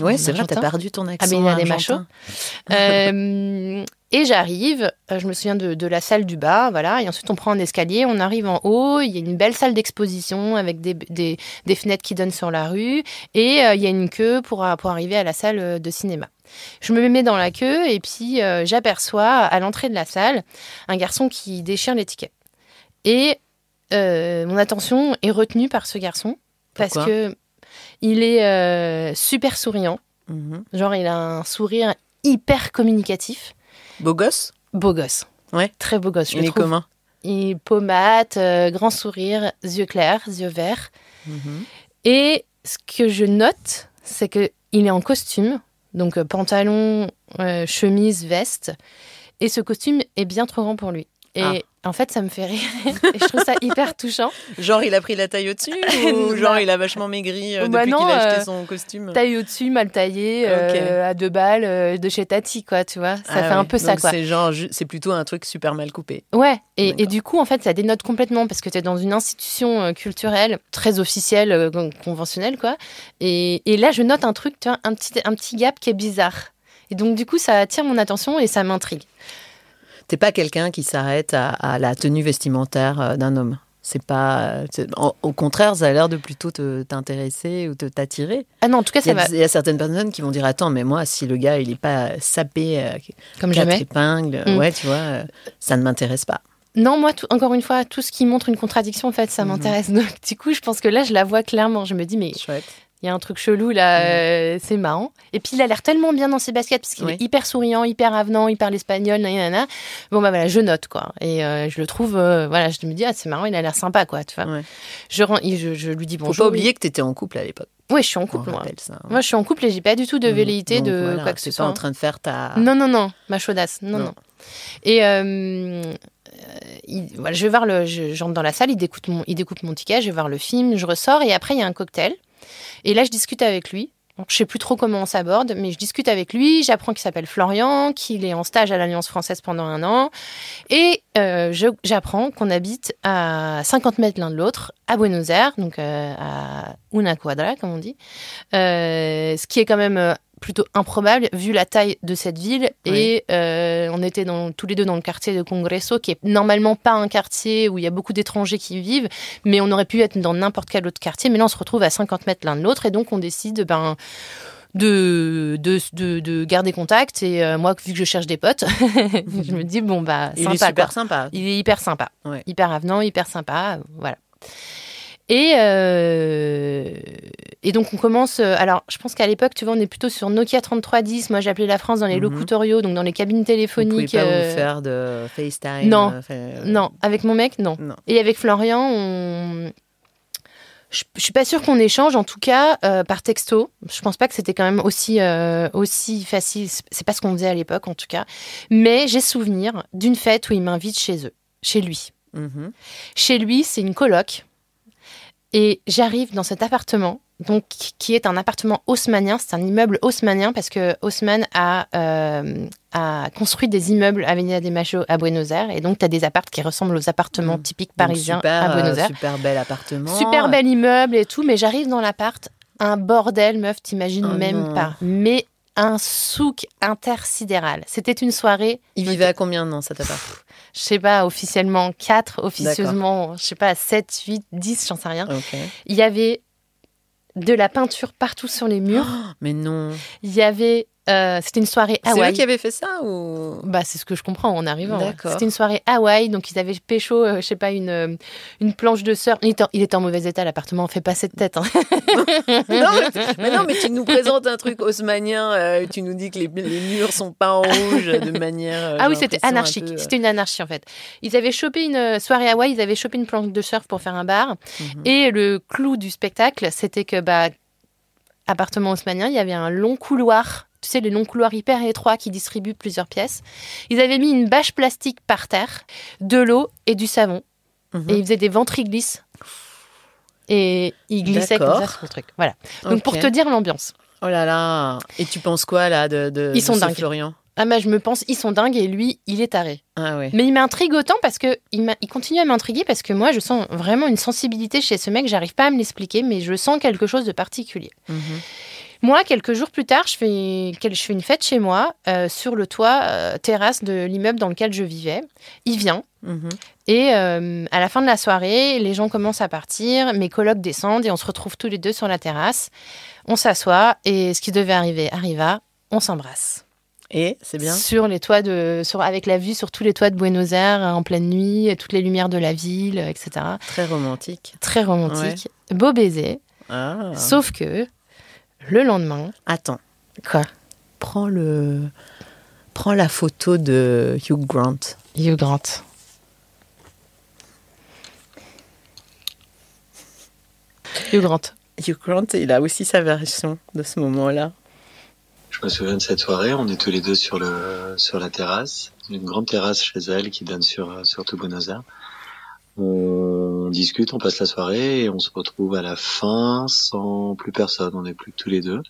Oui, c'est vrai, t'as perdu ton accent. Avenida des Machos. Et j'arrive, je me souviens de la salle du bas, voilà, et ensuite on prend un escalier, on arrive en haut, il y a une belle salle d'exposition avec des fenêtres qui donnent sur la rue, et il y a une queue pour arriver à la salle de cinéma. Je me mets dans la queue, et puis j'aperçois à l'entrée de la salle un garçon qui déchire les tickets. Et mon attention est retenue par ce garçon, Pourquoi ? parce que il est super souriant. Genre, il a un sourire hyper communicatif. Beau gosse ? Beau gosse. Ouais. Très beau gosse, je trouve. Il est comment ? Il est pommade, grand sourire, yeux clairs, yeux verts. Et ce que je note, c'est qu'il est en costume. Donc, pantalon, chemise, veste. Et ce costume est bien trop grand pour lui. Et en fait, ça me fait rire. Et je trouve ça hyper touchant. Genre, il a pris la taille au-dessus ou genre, il a vachement maigri depuis qu'il a acheté son costume ? Taille au-dessus, mal taillé, à 2 balles de chez Tati, quoi, tu vois. Ça fait un peu ça, quoi. C'est plutôt un truc super mal coupé. Ouais, et du coup, en fait, ça dénote complètement parce que tu es dans une institution culturelle très officielle, conventionnelle, quoi. Et là, je note un truc, tu vois, un petit gap qui est bizarre. Et donc, du coup, ça attire mon attention et ça m'intrigue. T'es pas quelqu'un qui s'arrête à la tenue vestimentaire d'un homme. C'est pas. Au contraire, ça a l'air de plutôt t'intéresser ou t'attirer. Ah non, en tout cas, il y a certaines personnes qui vont dire attends, mais moi, si le gars il est pas sapé comme 4 jamais épingles, ouais, tu vois, ça ne m'intéresse pas. Non, moi, encore une fois, tout ce qui montre une contradiction, en fait, ça m'intéresse. Donc, du coup, je pense que là, je la vois clairement. Je me dis, mais chouette. Il y a un truc chelou là, c'est marrant. Et puis il a l'air tellement bien dans ses baskets parce qu'il est hyper souriant, hyper avenant, il parle espagnol, nanana. Bon bah voilà, je note quoi. Et je le trouve, voilà, je me dis c'est marrant, il a l'air sympa quoi, tu vois. Ouais. Je lui dis bonjour. Faut pas oublier que t'étais en couple à l'époque. Oui, je suis en couple moi. Moi, je suis en couple et j'ai pas du tout de velléité de voilà, quoi que ce soit. T'es pas en train de faire ta. Non, ma chaudasse, non. Et voilà, j'entre dans la salle, il découpe mon ticket, je vais voir le film, je ressors et après il y a un cocktail. Et là, je discute avec lui. Donc, je sais plus trop comment on s'aborde, mais je discute avec lui. J'apprends qu'il s'appelle Florian, qu'il est en stage à l'Alliance française pendant 1 an. Et j'apprends qu'on habite à 50 mètres l'un de l'autre, à Buenos Aires, donc à una cuadra, comme on dit. Ce qui est quand même plutôt improbable vu la taille de cette ville. Oui. Et on était tous les deux dans le quartier de Congreso, qui est normalement pas un quartier où il y a beaucoup d'étrangers qui vivent, mais on aurait pu être dans n'importe quel autre quartier. Mais là, on se retrouve à 50 mètres l'un de l'autre, et donc on décide de garder contact. Et moi, vu que je cherche des potes, je me dis bon bah il est super sympa. Il est hyper sympa, hyper avenant, hyper sympa, voilà. Et donc on commence. Alors je pense qu'à l'époque, tu vois, on est plutôt sur Nokia 3310. Moi, j'appelais la France dans les locutorios, donc dans les cabines téléphoniques. Vous pouvez pas vous faire de FaceTime. Non, avec mon mec, non. Et avec Florian, je suis pas sûre qu'on échange, en tout cas par texto. Je pense pas que c'était quand même aussi facile. C'est pas ce qu'on faisait à l'époque, en tout cas. Mais j'ai souvenir d'une fête où il m'invite chez lui. Chez lui, c'est une coloc. Et j'arrive dans cet appartement, donc qui est un appartement haussmannien. C'est un immeuble haussmannien parce que Haussmann a construit des immeubles à Avenida de Mayo à Buenos Aires. Et donc, tu as des appartements qui ressemblent aux appartements typiques parisiens à Buenos Aires. Super bel appartement. Super bel immeuble et tout. Mais j'arrive dans l'appart, un bordel, meuf, t'imagines même pas. Mais un souk intersidéral. C'était une soirée. Il vivait à combien dans cet appart ? Je sais pas, officiellement 4, officieusement, je sais pas, 7, 8, 10, j'en sais rien. Okay. Il y avait de la peinture partout sur les murs. Oh, mais non. Il y avait... c'était une soirée Hawaï. C'est eux qui avaient fait ça ou... Bah, c'est ce que je comprends en arrivant. D'accord. C'était une soirée Hawaï, donc ils avaient pécho, je sais pas, une planche de surf. Il était en mauvais état, l'appartement. Fais pas cette tête. Hein. non, mais tu nous présentes un truc haussmannien. Tu nous dis que les murs sont pas en rouge de manière. Ah oui, c'était anarchique. C'était une anarchie en fait. Ils avaient chopé une soirée Hawaï. Ils avaient chopé une planche de surf pour faire un bar. Et le clou du spectacle, c'était que appartement haussmannien, il y avait un long couloir. Tu sais, les longs couloirs hyper étroits qui distribuent plusieurs pièces. Ils avaient mis une bâche plastique par terre, de l'eau et du savon. Et ils faisaient des ventriglisses. Et ils glissaient comme ça sur le truc. Voilà. Donc, pour te dire l'ambiance. Oh là là. Et tu penses quoi, là, ils sont dingues. Florian ? Ah, je me pense, ils sont dingues et lui, il est taré. Ah oui. Mais il m'intrigue autant parce que il continue à m'intriguer parce que moi, je sens vraiment une sensibilité chez ce mec. J'arrive pas à me l'expliquer, mais je sens quelque chose de particulier. Moi, quelques jours plus tard, je fais une fête chez moi, sur le toit, terrasse de l'immeuble dans lequel je vivais. Il vient. Et à la fin de la soirée, les gens commencent à partir, mes colocs descendent et on se retrouve tous les deux sur la terrasse. On s'assoit et ce qui devait arriver arriva. On s'embrasse. Et c'est bien. Sur les toits avec la vue sur tous les toits de Buenos Aires en pleine nuit, toutes les lumières de la ville, etc. Très romantique. Très romantique. Ouais. Beau baiser. Ah. Sauf que le lendemain. Attends. Quoi ? Prends la photo de Hugh Grant. Hugh Grant, il a aussi sa version de ce moment-là. Je me souviens de cette soirée, on est tous les deux sur la terrasse, une grande terrasse chez elle qui donne sur tout Buenos Aires. On discute, on passe la soirée et on se retrouve à la fin sans plus personne, on n'est plus que tous les deux.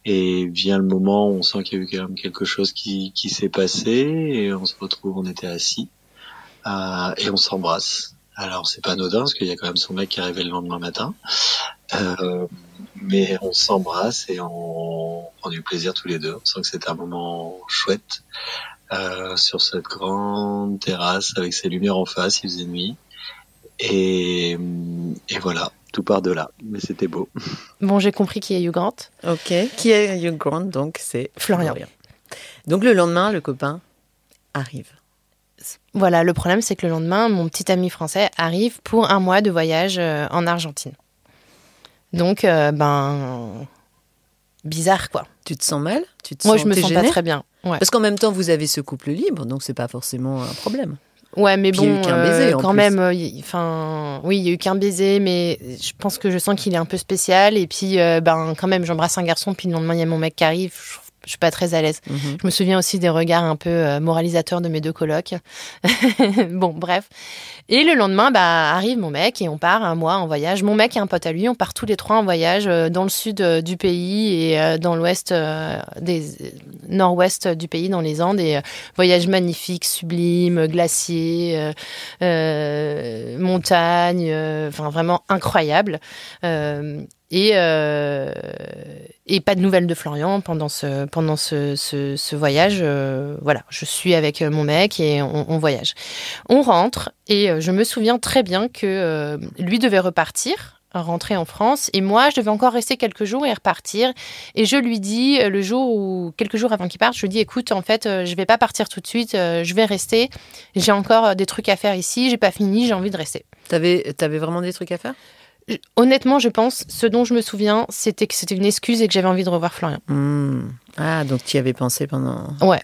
Et vient le moment où on sent qu'il y a eu quand même quelque chose qui s'est passé et on se retrouve, on était assis et on s'embrasse. Alors c'est pas anodin parce qu'il y a quand même son mec qui est arrivé le lendemain matin. Mais on s'embrasse et on prend du plaisir tous les deux. On sent que c'était un moment chouette sur cette grande terrasse avec ses lumières en face, il faisait nuit. Et voilà, tout part de là. Mais c'était beau. Bon, j'ai compris qui est Hugh Grant. Ok. Qui est Hugh Grant? Donc, c'est Florian. Donc, le lendemain, le copain arrive. Voilà, le problème, c'est que le lendemain, mon petit ami français arrive pour 1 mois de voyage en Argentine. Donc, bizarre, quoi. Tu te sens mal? Moi, je me sens pas très bien. Ouais. Parce qu'en même temps, vous avez ce couple libre, donc c'est pas forcément un problème. Ouais, mais puis, bon, il y a eu qu'un baiser, quand même, oui, il y a eu qu'un baiser, mais je pense que je sens qu'il est un peu spécial. Et puis, quand même, j'embrasse un garçon, puis le lendemain, il y a mon mec qui arrive. Je suis pas très à l'aise. Je me souviens aussi des regards un peu moralisateurs de mes 2 colocs. Bon, bref. Et le lendemain, arrive mon mec et on part 1 mois en voyage. Mon mec et un pote à lui, on part tous les 3 en voyage dans le sud du pays et dans l'ouest, nord-ouest du pays, dans les Andes. Et voyage magnifique, sublime, glacier, montagne, vraiment incroyable. Et pas de nouvelles de Florian pendant ce voyage. Voilà, je suis avec mon mec et on voyage. On rentre et je me souviens très bien que lui devait rentrer en France et moi je devais encore rester quelques jours et repartir. Et je lui dis quelques jours avant qu'il parte, je lui dis écoute, en fait je vais pas partir tout de suite, je vais rester. J'ai encore des trucs à faire ici, j'ai pas fini, j'ai envie de rester. T'avais vraiment des trucs à faire? Honnêtement, je pense, ce dont je me souviens, c'était que c'était une excuse et que j'avais envie de revoir Florian. Ah, donc tu y avais pensé pendant... Ouais,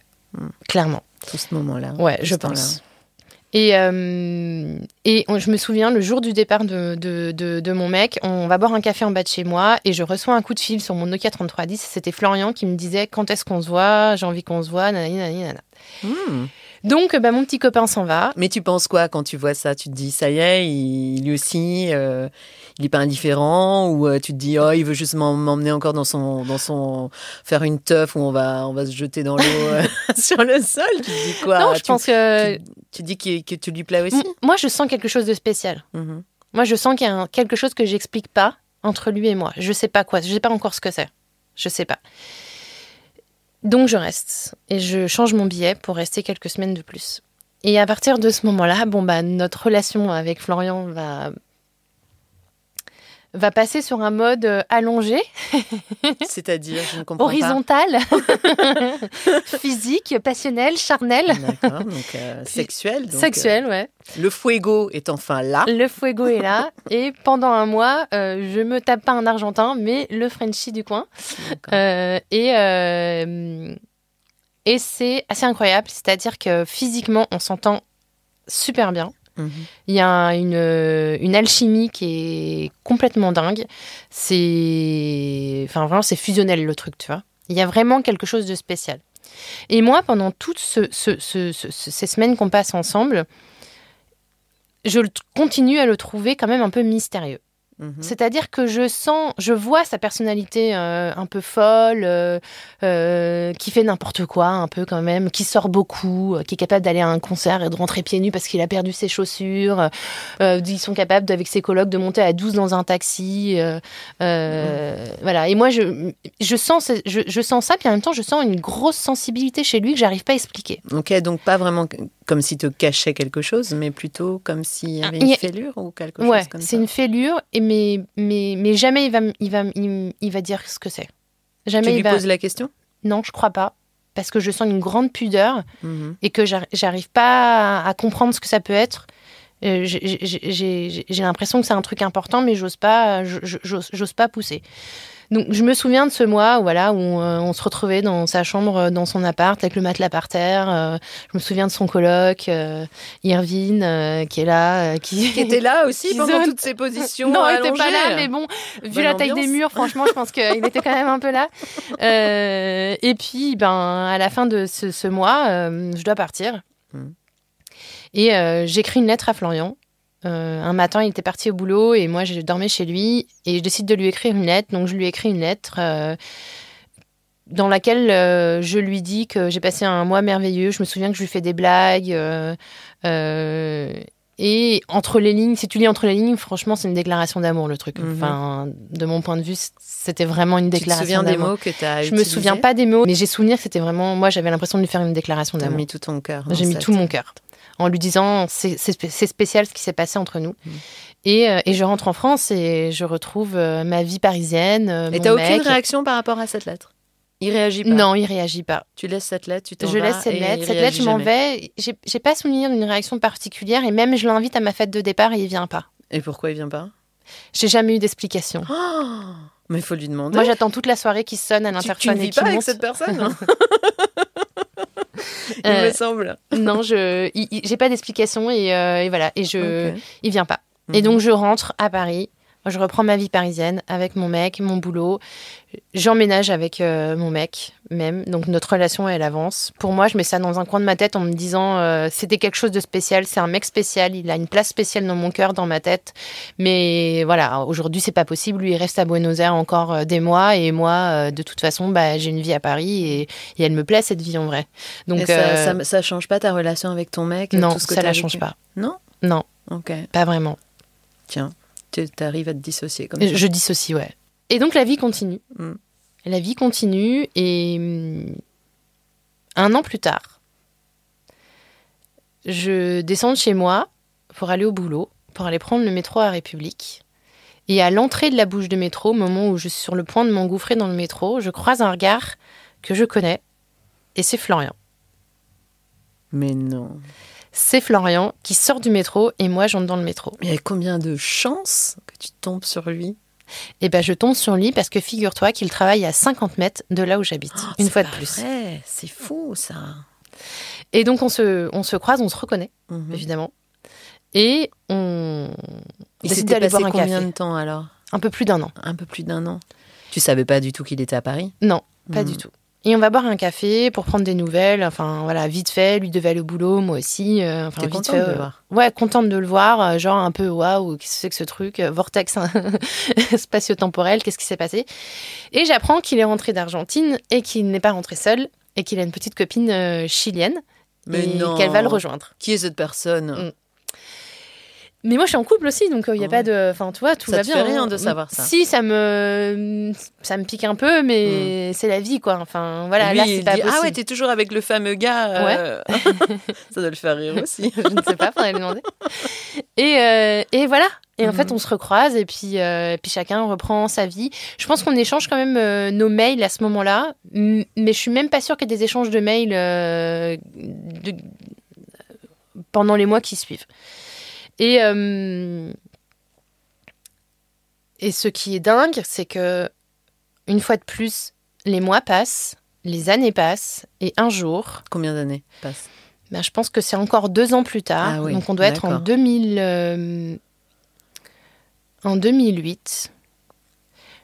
clairement. Tout ce moment-là. Ouais, je pense. Et je me souviens, le jour du départ de mon mec, on va boire un café en bas de chez moi et je reçois un coup de fil sur mon Nokia 3310. C'était Florian qui me disait « Quand est-ce qu'on se voit ? J'ai envie qu'on se voit, nanani, nanani, nanana. » Donc, mon petit copain s'en va. Mais tu penses quoi quand tu vois ça? Tu te dis, ça y est, lui aussi, il n'est pas indifférent? Ou tu te dis, oh, il veut juste m'emmener encore dans son faire une teuf où on va se jeter dans l'eau sur le sol? Tu te dis quoi? Non, je pense que... Tu dis que tu lui plais aussi? Moi, je sens quelque chose de spécial. Moi, je sens qu'il y a quelque chose que j'explique pas entre lui et moi. Je sais pas quoi. Je sais pas encore ce que c'est. Je sais pas. Donc je reste et je change mon billet pour rester quelques semaines de plus. Et à partir de ce moment-là, notre relation avec Florian va passer sur un mode allongé. C'est-à-dire, je ne comprends horizontal, physique, passionnel, charnel. D'accord, donc sexuel. Donc, sexuel, ouais. Le fuego est enfin là. Le fuego est là. Et pendant 1 mois, je me tape pas un Argentin, mais le Frenchie du coin. Et c'est assez incroyable. C'est-à-dire que physiquement, on s'entend super bien. Il y a une alchimie qui est complètement dingue. Vraiment, c'est fusionnel le truc, tu vois. Il y a vraiment quelque chose de spécial. Et moi, pendant toutes ces semaines qu'on passe ensemble, je continue à le trouver quand même un peu mystérieux. C'est-à-dire que je vois sa personnalité un peu folle, qui fait n'importe quoi un peu quand même, qui sort beaucoup, qui est capable d'aller à un concert et de rentrer pieds nus parce qu'il a perdu ses chaussures. Ils sont capables, avec ses colocs, de monter à 12 dans un taxi. Voilà. Et moi, je sens ça, puis en même temps, je sens une grosse sensibilité chez lui que j'arrive pas à expliquer. Ok, donc pas vraiment comme s'il te cachait quelque chose, mais plutôt comme s'il y avait une fêlure ou quelque chose comme ça. Ouais, c'est une fêlure, mais jamais il va dire ce que c'est. Jamais tu lui poses la question? Non, je crois pas. Parce que je sens une grande pudeur et que j'arrive pas à comprendre ce que ça peut être. J'ai l'impression que c'est un truc important, mais j'ose pas pousser. Donc, je me souviens de ce mois où on se retrouvait dans sa chambre, dans son appart, avec le matelas par terre. Je me souviens de son coloc, Irvine, qui est là. Qui était là aussi pendant toutes ces positions. Non, allongées. il n'était pas là, mais bon, vu la taille des murs, franchement, je pense qu'il était quand même un peu là. Et puis, à la fin de ce mois, je dois partir. Et j'écris une lettre à Florian. Un matin, il était parti au boulot et moi, je dormais chez lui et je décide de lui écrire une lettre. Donc, je lui écris une lettre dans laquelle je lui dis que j'ai passé un mois merveilleux. Je me souviens que je lui fais des blagues. Et entre les lignes, si tu lis entre les lignes, franchement, c'est une déclaration d'amour, le truc. Enfin, de mon point de vue, c'était vraiment une déclaration d'amour. Tu te souviens des mots que tu as utilisés? Je me souviens pas des mots, mais j'ai souvenir que c'était vraiment... Moi, j'avais l'impression de lui faire une déclaration d'amour. Tu as mis tout ton cœur. J'ai mis tout mon cœur. en lui disant c'est spécial ce qui s'est passé entre nous. Et je rentre en France et je retrouve ma vie parisienne. Et t'as aucune réaction par rapport à cette lettre? Il réagit pas? Non, il réagit pas. Tu laisses cette lettre, tu t'en vas. Je laisse cette lettre. Cette lettre, je m'en vais. J'ai pas souvenir d'une réaction particulière et même je l'invite à ma fête de départ et il vient pas. Et pourquoi il vient pas? J'ai jamais eu d'explication. Oh, mais il faut lui demander. Moi, j'attends toute la soirée qu'il sonne à l'interphone et qu'il monte. Tu ne vis pas avec cette personne, hein? Il me semble. Non, j'ai pas d'explication et voilà. Et il vient pas. Et donc, je rentre à Paris. Je reprends ma vie parisienne avec mon mec, mon boulot. J'emménage avec mon mec même. Donc, notre relation, elle avance. Pour moi, je mets ça dans un coin de ma tête en me disant c'était quelque chose de spécial. C'est un mec spécial. Il a une place spéciale dans mon cœur, dans ma tête. Mais voilà, aujourd'hui, c'est pas possible. Lui, il reste à Buenos Aires encore des mois. Et moi, de toute façon, j'ai une vie à Paris et elle me plaît, cette vie en vrai. Donc, et ça change pas ta relation avec ton mec? Non, tout ce que ça la change pas. Non? Non. Ok. Pas vraiment. Tiens. Tu arrives à te dissocier comme ça. Je dissocie, ouais. Et donc, la vie continue. La vie continue et 1 an plus tard, je descends de chez moi pour aller au boulot, pour aller prendre le métro à République. Et à l'entrée de la bouche de métro, au moment où je suis sur le point de m'engouffrer dans le métro, je croise un regard que je connais et c'est Florian. Mais non. C'est Florian qui sort du métro et moi j'entre dans le métro. Il y a combien de chances que tu tombes sur lui? Eh ben je tombe sur lui parce que figure-toi qu'il travaille à 50 mètres de là où j'habite. Une fois de plus. Vrai. C'est fou ça. Et donc on se croise, on se reconnaît évidemment. Et on décide d'aller boire un café. Combien de temps alors? Un peu plus d'1 an. Un peu plus d'1 an. Tu savais pas du tout qu'il était à Paris? Non, pas du tout. Et on va boire un café pour prendre des nouvelles. Enfin, voilà, vite fait. Lui devait aller au boulot, moi aussi. T'es contente de le voir? Ouais, contente de le voir. Genre un peu, waouh, qu'est-ce que c'est que ce truc? Vortex spatio-temporel, qu'est-ce qui s'est passé? Et j'apprends qu'il est rentré d'Argentine et qu'il n'est pas rentré seul et qu'il a une petite copine chilienne. Mais et non. qu'elle va le rejoindre. Qui est cette personne? Mais moi, je suis en couple aussi, donc il n'y a pas de... Enfin, tu vois, tout va bien. Ça te fait rien de savoir ça? Si, ça me pique un peu, mais c'est la vie, quoi. Enfin, voilà, lui, là, c'est pas possible. Ah ouais, t'es toujours avec le fameux gars. Ouais. Ça doit le faire rire aussi. Je ne sais pas, faudrait lui demander. Et voilà. Et en fait, on se recroise et puis chacun reprend sa vie. Je pense qu'on échange quand même nos mails à ce moment-là, mais je suis même pas sûre qu'il y ait des échanges de mails pendant les mois qui suivent. Et ce qui est dingue, c'est que une fois de plus, les mois passent, les années passent, et un jour... Combien d'années passent? Je pense que c'est encore 2 ans plus tard. Ah oui, donc on doit être en 2008.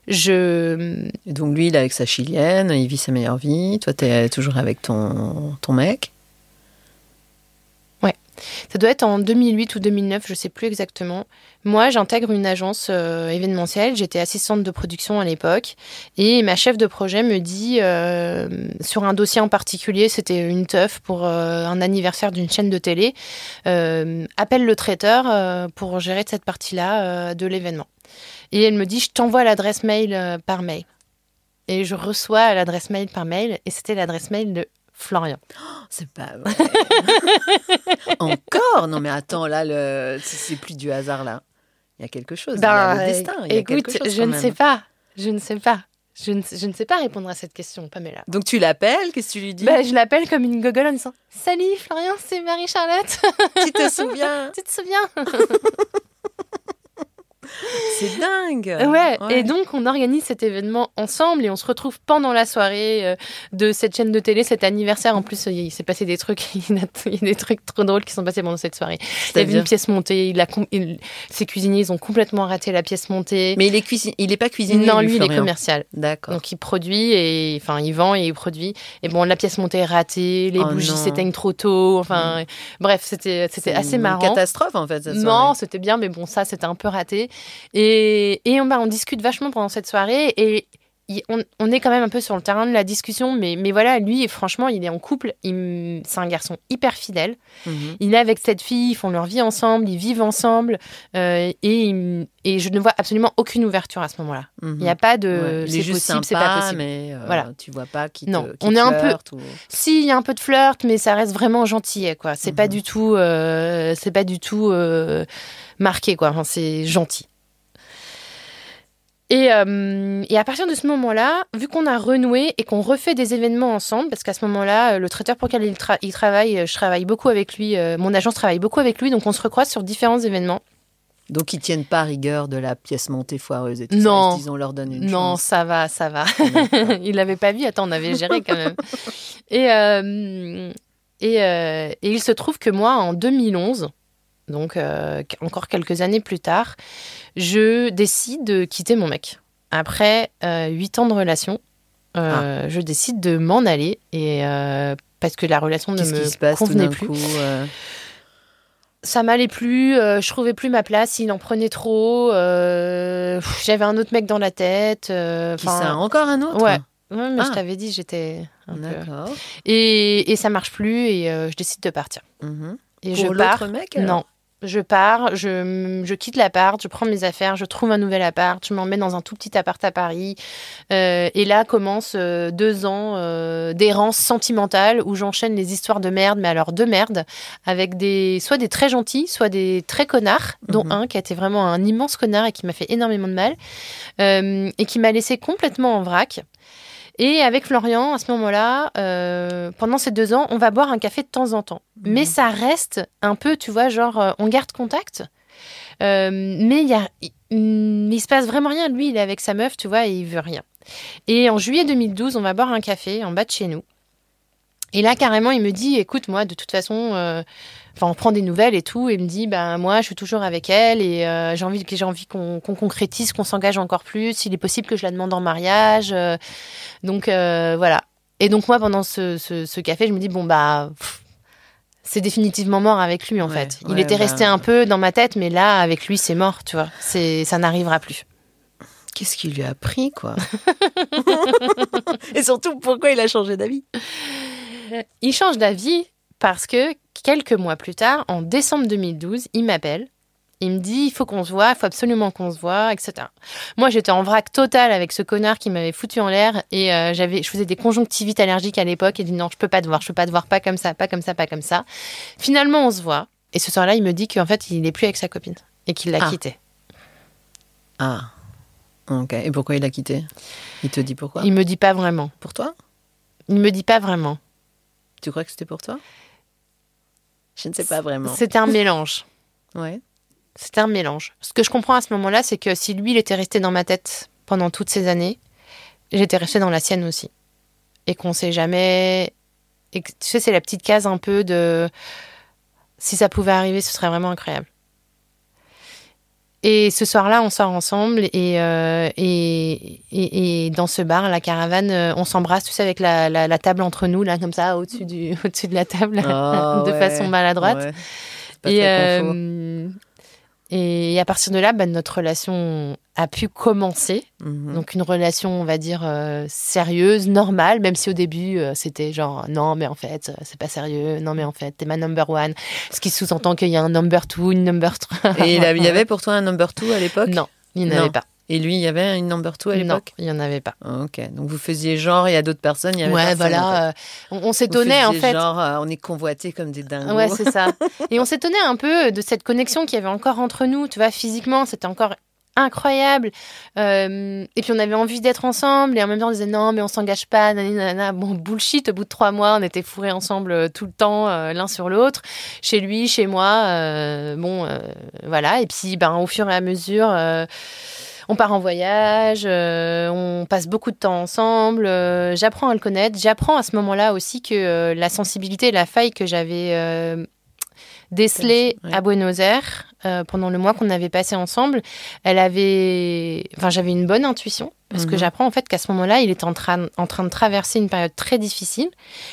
Et donc lui, il est avec sa chilienne, il vit sa meilleure vie. Toi, t'es toujours avec ton mec. Ça doit être en 2008 ou 2009, je ne sais plus exactement. Moi, j'intègre une agence événementielle. J'étais assistante de production à l'époque. Et ma chef de projet me dit, sur un dossier en particulier, c'était une teuf pour un anniversaire d'une chaîne de télé, appelle le traiteur pour gérer cette partie-là de l'événement. Et elle me dit, je t'envoie l'adresse mail par mail. Et je reçois l'adresse mail par mail. Et c'était l'adresse mail de Florian. Oh, c'est pas vrai. Encore? Non mais attends, là, c'est plus du hasard là. Il y a quelque chose. Il y a le destin. Écoute, je ne sais pas. Je ne sais pas répondre à cette question, Pamela. Donc tu l'appelles? Qu'est-ce que tu lui dis? Je l'appelle comme une gogole en disant « Salut Florian, c'est Marie-Charlotte. Tu te souviens? Tu te souviens ?» C'est dingue. Ouais, et donc on organise cet événement ensemble et on se retrouve pendant la soirée de cette chaîne de télé, cet anniversaire. En plus, il s'est passé des trucs, il y a des trucs trop drôles qui sont passés pendant cette soirée. Il y avait une pièce montée, ses cuisiniers, ils ont complètement raté la pièce montée. Mais il est pas cuisinier? Non, lui, il est commercial. D'accord. Donc il produit, il vend et il produit. Et bon, la pièce montée est ratée, les bougies s'éteignent trop tôt. Enfin, bref, c'était assez marrant. Une catastrophe en fait, cette soirée. Non, c'était bien, mais bon, ça, c'était un peu raté. Et on discute vachement pendant cette soirée et on est quand même un peu sur le terrain de la discussion, mais voilà, lui, franchement, il est en couple. C'est un garçon hyper fidèle. Il est avec cette fille, ils font leur vie ensemble, ils vivent ensemble. Et je ne vois absolument aucune ouverture à ce moment-là. Il n'y a pas de c'est possible, sympa, c'est pas possible. Mais voilà. Tu vois pas qui non, te on est un peu. Ou... Si, il y a un peu de flirt, mais ça reste vraiment gentil, quoi. C'est pas du tout, marqué, quoi. Enfin, c'est gentil. Et à partir de ce moment-là, vu qu'on a renoué et qu'on refait des événements ensemble, parce qu'à ce moment-là, le traiteur pour lequel il travaille, je travaille beaucoup avec lui, mon agence travaille beaucoup avec lui, donc on se recroise sur différents événements. Donc, ils tiennent pas rigueur de la pièce montée foireuse et tout non. ça. Ils se disent, on leur donne une chance. Non, ça va. Il l'avait pas vu. Attends, on avait géré quand même. Et il se trouve que moi, en 2011, donc encore quelques années plus tard, je décide de quitter mon mec. Après 8 ans de relation, je décide de m'en aller et parce que la relation ne me convenait plus. Ça m'allait plus, je trouvais plus ma place, il en prenait trop, j'avais un autre mec dans la tête. Qui ça, encore un autre? Ouais, mais je t'avais dit, j'étais un D'accord. peu... Et ça marche plus et je décide de partir. Et pour l'autre mec alors? Non. Je pars, je quitte l'appart, je prends mes affaires, je trouve un nouvel appart, je m'emmène dans un tout petit appart à Paris. Et là commence 2 ans d'errance sentimentale où j'enchaîne les histoires de merde, mais alors de merde, avec soit des très gentils, soit des très connards, dont un qui a été vraiment un immense connard et qui m'a fait énormément de mal, et qui m'a laissé complètement en vrac. Et avec Florian, à ce moment-là, pendant ces 2 ans, on va boire un café de temps en temps. Mais ça reste un peu, tu vois, genre, on garde contact. Mais il se passe vraiment rien. Lui, il est avec sa meuf, tu vois, et il veut rien. Et en juillet 2012, on va boire un café en bas de chez nous. Et là, carrément, il me dit, écoute, moi, de toute façon... on prend des nouvelles et tout, et il me dit, moi, je suis toujours avec elle, et j'ai envie qu'on concrétise, qu'on s'engage encore plus. Il est possible que je la demande en mariage. Donc, voilà. Et donc, moi, pendant ce café, je me dis, c'est définitivement mort avec lui, en fait. Il était resté un peu dans ma tête, mais là, avec lui, c'est mort, tu vois. Ça n'arrivera plus. Qu'est-ce qu'il lui a pris, quoi? Et surtout, pourquoi il a changé d'avis? Il change d'avis parce que quelques mois plus tard, en décembre 2012, il m'appelle. Il me dit, il faut qu'on se voit, il faut absolument qu'on se voit, etc. Moi, j'étais en vrac total avec ce connard qui m'avait foutu en l'air et je faisais des conjonctivites allergiques à l'époque et dit non, je peux pas te voir, pas comme ça, pas comme ça, pas comme ça. Finalement, on se voit. Et ce soir-là, il me dit qu'en fait, il n'est plus avec sa copine et qu'il l'a quitté. Ah, ok. Et pourquoi il l'a quitté? Il te dit pourquoi? Il me dit pas vraiment. Pour toi? Il me dit pas vraiment. Tu crois que c'était pour toi? Je ne sais pas vraiment. C'était un mélange. Ouais. C'était un mélange. Ce que je comprends à ce moment-là, c'est que si lui, il était resté dans ma tête pendant toutes ces années, j'étais restée dans la sienne aussi. Et qu'on sait jamais... Et tu sais, c'est la petite case un peu de... Si ça pouvait arriver, ce serait vraiment incroyable. Et ce soir-là, on sort ensemble et dans ce bar, la caravane, on s'embrasse, tu sais, avec la table entre nous, là, comme ça, au-dessus de la table, de façon maladroite. Ouais. C'est pas très confort. Et à partir de là, notre relation a pu commencer. Donc une relation, on va dire, sérieuse, normale, même si au début, c'était genre, non, mais en fait, c'est pas sérieux. Non, mais en fait, t'es ma number one. Ce qui sous-entend qu'il y a un number two, une number three. Et il y avait pour toi un number two à l'époque? Non, il n'y en avait pas. Et lui, il y avait une number two à l'époque? Non, il n'y en avait pas. Ok, donc vous faisiez genre, il y a d'autres personnes, il y avait personne. Voilà, en fait. On s'étonnait en fait. Genre, on est convoités comme des dingos. Ouais, c'est ça. Et on s'étonnait un peu de cette connexion qu'il y avait encore entre nous, tu vois, physiquement, c'était encore incroyable. Et puis on avait envie d'être ensemble, et en même temps on disait non, mais on s'engage pas, nanana. Bon, bullshit, au bout de 3 mois, on était fourrés ensemble tout le temps, l'un sur l'autre, chez lui, chez moi, voilà. Et puis, au fur et à mesure... on part en voyage, on passe beaucoup de temps ensemble, j'apprends à le connaître. J'apprends à ce moment-là aussi que la sensibilité et la faille que j'avais décelée à Buenos Aires pendant le mois qu'on avait passé ensemble, j'avais une bonne intuition parce que j'apprends en fait qu'à ce moment-là, il était en train de traverser une période très difficile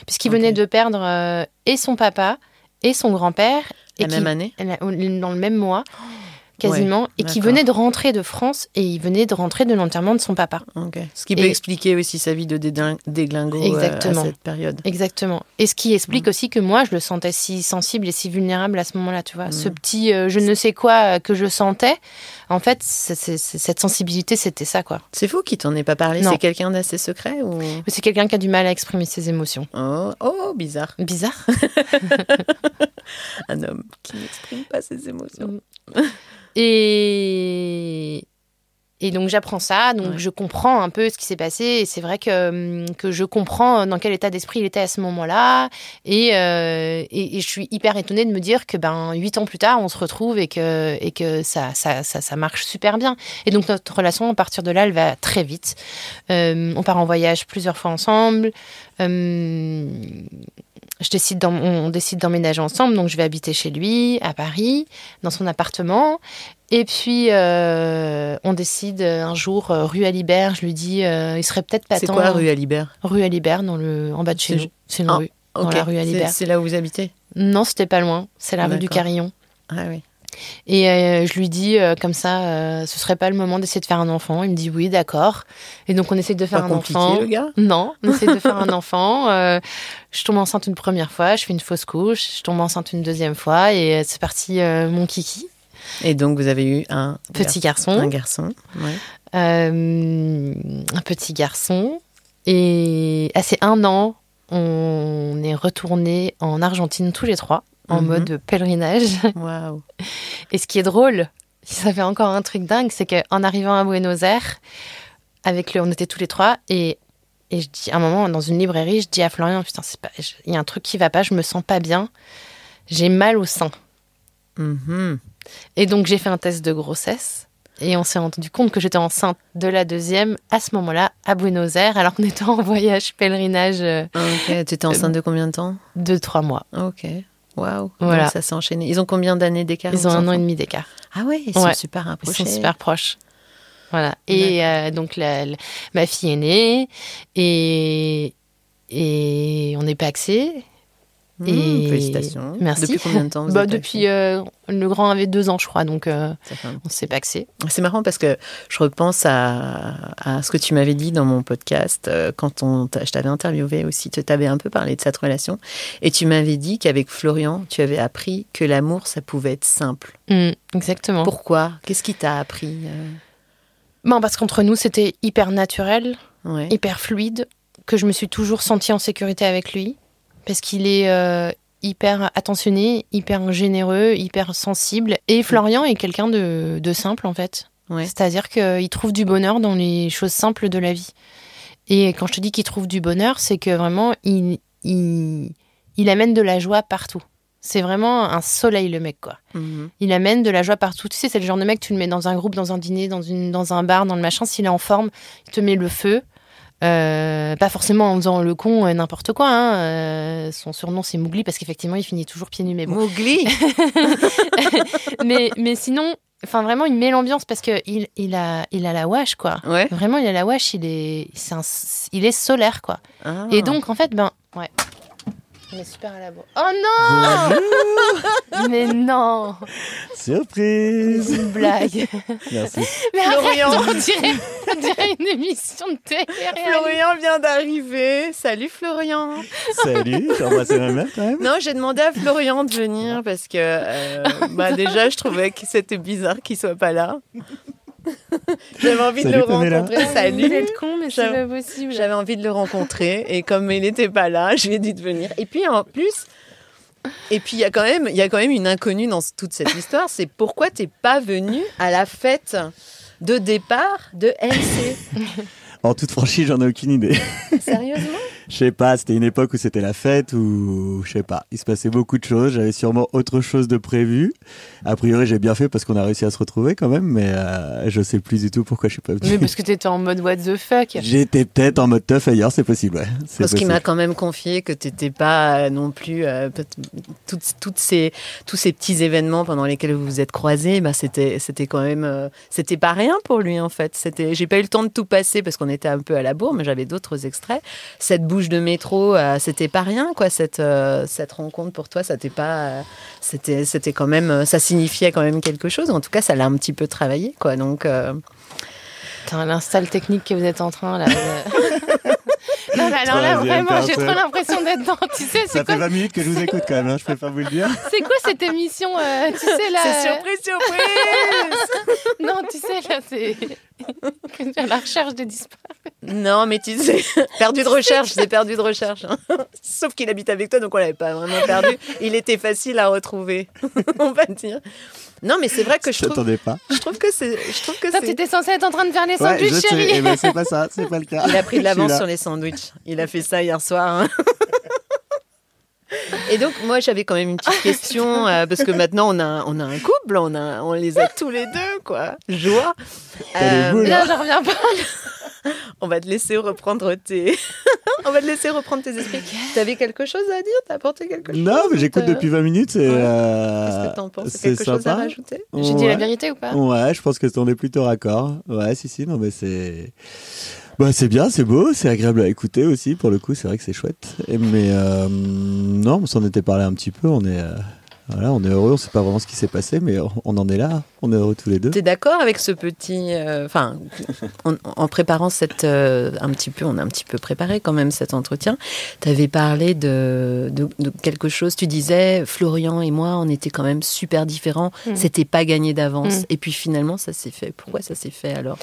puisqu'il venait de perdre et son papa et son grand-père. La même année? Dans le même mois. quasiment, et qui venait de rentrer de France, et il venait de rentrer de l'enterrement de son papa. Okay. Ce qui peut expliquer aussi sa vie de déglingo à cette période. Exactement. Et ce qui explique aussi que moi, je le sentais si sensible et si vulnérable à ce moment-là, tu vois. Ce petit je ne sais quoi que je sentais, en fait, cette sensibilité, c'était ça, quoi. C'est fou qu'il t'en ait pas parlé. C'est quelqu'un d'assez secret ou... C'est quelqu'un qui a du mal à exprimer ses émotions. Oh, bizarre. Bizarre. Un homme qui n'exprime pas ses émotions. Et donc j'apprends ça, donc je comprends un peu ce qui s'est passé, et c'est vrai que je comprends dans quel état d'esprit il était à ce moment-là, et je suis hyper étonnée de me dire que 8 ans plus tard on se retrouve et que ça marche super bien. Et donc notre relation à partir de là elle va très vite. On part en voyage plusieurs fois ensemble. On décide d'emménager ensemble, donc je vais habiter chez lui, à Paris, dans son appartement. Et puis, on décide un jour, rue Alibert, je lui dis, il serait peut-être pas temps... C'est quoi, rue Alibert ? Rue Alibert, en bas de chez nous. C'est une rue, dans la rue Alibert. C'est là où vous habitez ? Non, c'était pas loin. C'est la rue du Carillon. Ah oui. Et je lui dis comme ça, ce serait pas le moment d'essayer de faire un enfant. Il me dit oui, d'accord. Et donc on essaie de faire un enfant. Pas compliqué, le gars ? Non, on essaie de faire un enfant. Je tombe enceinte une première fois, je fais une fausse couche, je tombe enceinte une deuxième fois et c'est parti mon kiki. Et donc vous avez eu un petit garçon. Un garçon, ouais. Un petit garçon. Et à ces 1 an, on est retournés en Argentine tous les 3. En mode pèlerinage. Waouh. Et ce qui est drôle, ça fait encore un truc dingue, c'est qu'en arrivant à Buenos Aires, on était tous les 3, et je dis, à un moment, dans une librairie, je dis à Florian, putain, il y a un truc qui va pas, je me sens pas bien, j'ai mal au sein. Et donc, j'ai fait un test de grossesse, et on s'est rendu compte que j'étais enceinte de la deuxième, à ce moment-là, à Buenos Aires, alors qu'on était en voyage pèlerinage. Ok, tu étais enceinte de combien de temps ? 2-3 mois. Ok. Waouh, voilà. Donc ça s'est enchaîné. Ils ont combien d'années d'écart ? Ils ont 1 an et demi d'écart. Ah ouais, ils sont super rapprochés. Ils sont super proches. Voilà. Et donc ma fille est née et on est paxé. Félicitations. Merci. Depuis combien de temps vous êtes depuis le grand avait 2 ans, je crois, donc on s'est paxé. C'est marrant parce que je repense à ce que tu m'avais dit dans mon podcast quand je t'avais interviewé aussi. Tu t'avais un peu parlé de cette relation et tu m'avais dit qu'avec Florian, tu avais appris que l'amour, ça pouvait être simple. Exactement. Pourquoi ? Qu'est-ce qui t'a appris parce qu'entre nous, c'était hyper naturel, hyper fluide, que je me suis toujours sentie en sécurité avec lui. Parce qu'il est hyper attentionné, hyper généreux, hyper sensible. Et Florian est quelqu'un de simple, en fait. Ouais. C'est-à-dire qu'il trouve du bonheur dans les choses simples de la vie. Et quand je te dis qu'il trouve du bonheur, c'est que vraiment, il amène de la joie partout. C'est vraiment un soleil, le mec, quoi. Il amène de la joie partout. Tu sais, c'est le genre de mec, tu le mets dans un groupe, dans un dîner, dans un bar, dans le machin. S'il est en forme, il te met le feu. Pas forcément en faisant le con n'importe quoi son surnom c'est Mowgli parce qu'effectivement il finit toujours pieds nus mais bon. Mowgli. mais sinon enfin vraiment il met l'ambiance parce que il a la wesh quoi. Ouais. Vraiment il a la wesh, il est solaire quoi. Et donc en fait ouais. On est super à la bourre. Oh non. Mais non. Surprise. Une blague. Merci. Mais Florian, on dirait une émission de télé. Florian vient d'arriver. Salut Florian. Salut, j'ai embrassé ma mère quand même. Non, j'ai demandé à Florian de venir parce que déjà je trouvais que c'était bizarre qu'il soit pas là. J'avais envie de le rencontrer. Salut. Vous êtes con, mais c'est pas possible. J'avais envie de le rencontrer et comme il n'était pas là, je lui ai dit de venir. Et puis en plus, il y a quand même une inconnue dans toute cette histoire. C'est pourquoi t'es pas venu à la fête de départ de MC. En toute franchise, j'en ai aucune idée. Sérieusement ? Je sais pas, c'était une époque où c'était la fête, ou je sais pas, il se passait beaucoup de choses, j'avais sûrement autre chose de prévu. A priori, j'ai bien fait parce qu'on a réussi à se retrouver quand même, mais je sais plus du tout pourquoi je suis pas venu. Mais parce que t'étais en mode what the fuck. J'étais peut-être en mode tough ailleurs, c'est possible, ouais. Parce qu'il m'a quand même confié que t'étais pas non plus tous ces petits événements pendant lesquels vous vous êtes croisés, c'était quand même c'était pas rien pour lui en fait. J'ai pas eu le temps de tout passer parce qu'on était un peu à la bourre, mais j'avais d'autres extraits. Cette bouche bouches de métro, c'était pas rien, quoi. Cette rencontre pour toi, c'était quand même, ça signifiait quand même quelque chose. En tout cas, ça l'a un petit peu travaillé, quoi. Donc, l'install technique que vous êtes en train là. Non, mais alors là, vraiment, j'ai trop l'impression d'être dans. Tu sais, ça fait 20 minutes que je vous écoute quand même, hein, je peux pas vous le dire. C'est quoi cette émission tu sais, là. C'est surprise. Non, tu sais, là, c'est. La recherche des disparus. Non, mais tu sais, perdu de recherche. Hein. Sauf qu'il habite avec toi, donc on l'avait pas vraiment perdu. Il était facile à retrouver, on va dire. Non, mais c'est vrai que je trouve que c'est. Tu étais censée être en train de faire les sandwichs, chérie. Eh ben, c'est pas ça, c'est pas le cas. Il a pris de l'avance sur les sandwichs. Il a fait ça hier soir. Hein. Et donc, moi, j'avais quand même une petite question, parce que maintenant, on a un couple, on les a tous les deux, quoi. Joie. Là, j'en reviens pas. On va te laisser reprendre tes esprits. T'avais quelque chose à dire? T'as apporté quelque chose? Non, mais j'écoute depuis 20 minutes. Qu'est-ce que t'en penses? C'est quelque chose à rajouter? J'ai dit la vérité ou pas? Ouais, je pense que on est plutôt raccord. Ouais, si, non, mais c'est... Bah, c'est bien, c'est beau, c'est agréable à écouter aussi, pour le coup, c'est vrai que c'est chouette. Mais non, on s'en était parlé un petit peu, on est heureux, on sait pas vraiment ce qui s'est passé, mais on en est là, on est heureux tous les deux. T'es d'accord avec ce petit... en préparant un petit peu, on a un petit peu préparé quand même cet entretien, t'avais parlé de quelque chose, tu disais, Florian et moi, on était quand même super différents, c'était pas gagné d'avance, et puis finalement, ça s'est fait. Pourquoi ça s'est fait alors?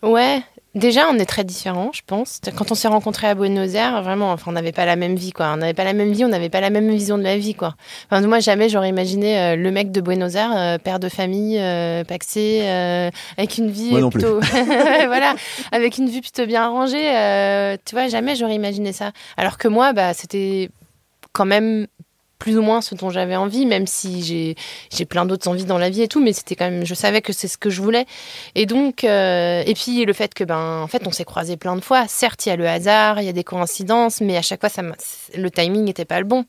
Ouais, déjà, on est très différents, je pense. Quand on s'est rencontrés à Buenos Aires, vraiment, on n'avait pas la même vie, quoi. On n'avait pas la même vie, on n'avait pas la même vision de la vie, quoi. Enfin, moi, jamais j'aurais imaginé le mec de Buenos Aires, père de famille, pacsé, avec une vie plutôt... voilà, avec une vie plutôt bien arrangée. Tu vois, jamais j'aurais imaginé ça. Alors que moi, c'était quand même... plus ou moins ce dont j'avais envie, même si j'ai plein d'autres envies dans la vie et tout, mais c'était quand même, je savais que c'est ce que je voulais. Et donc, et puis le fait que, en fait, on s'est croisés plein de fois. Certes, il y a le hasard, il y a des coïncidences, mais à chaque fois, le timing n'était pas le bon.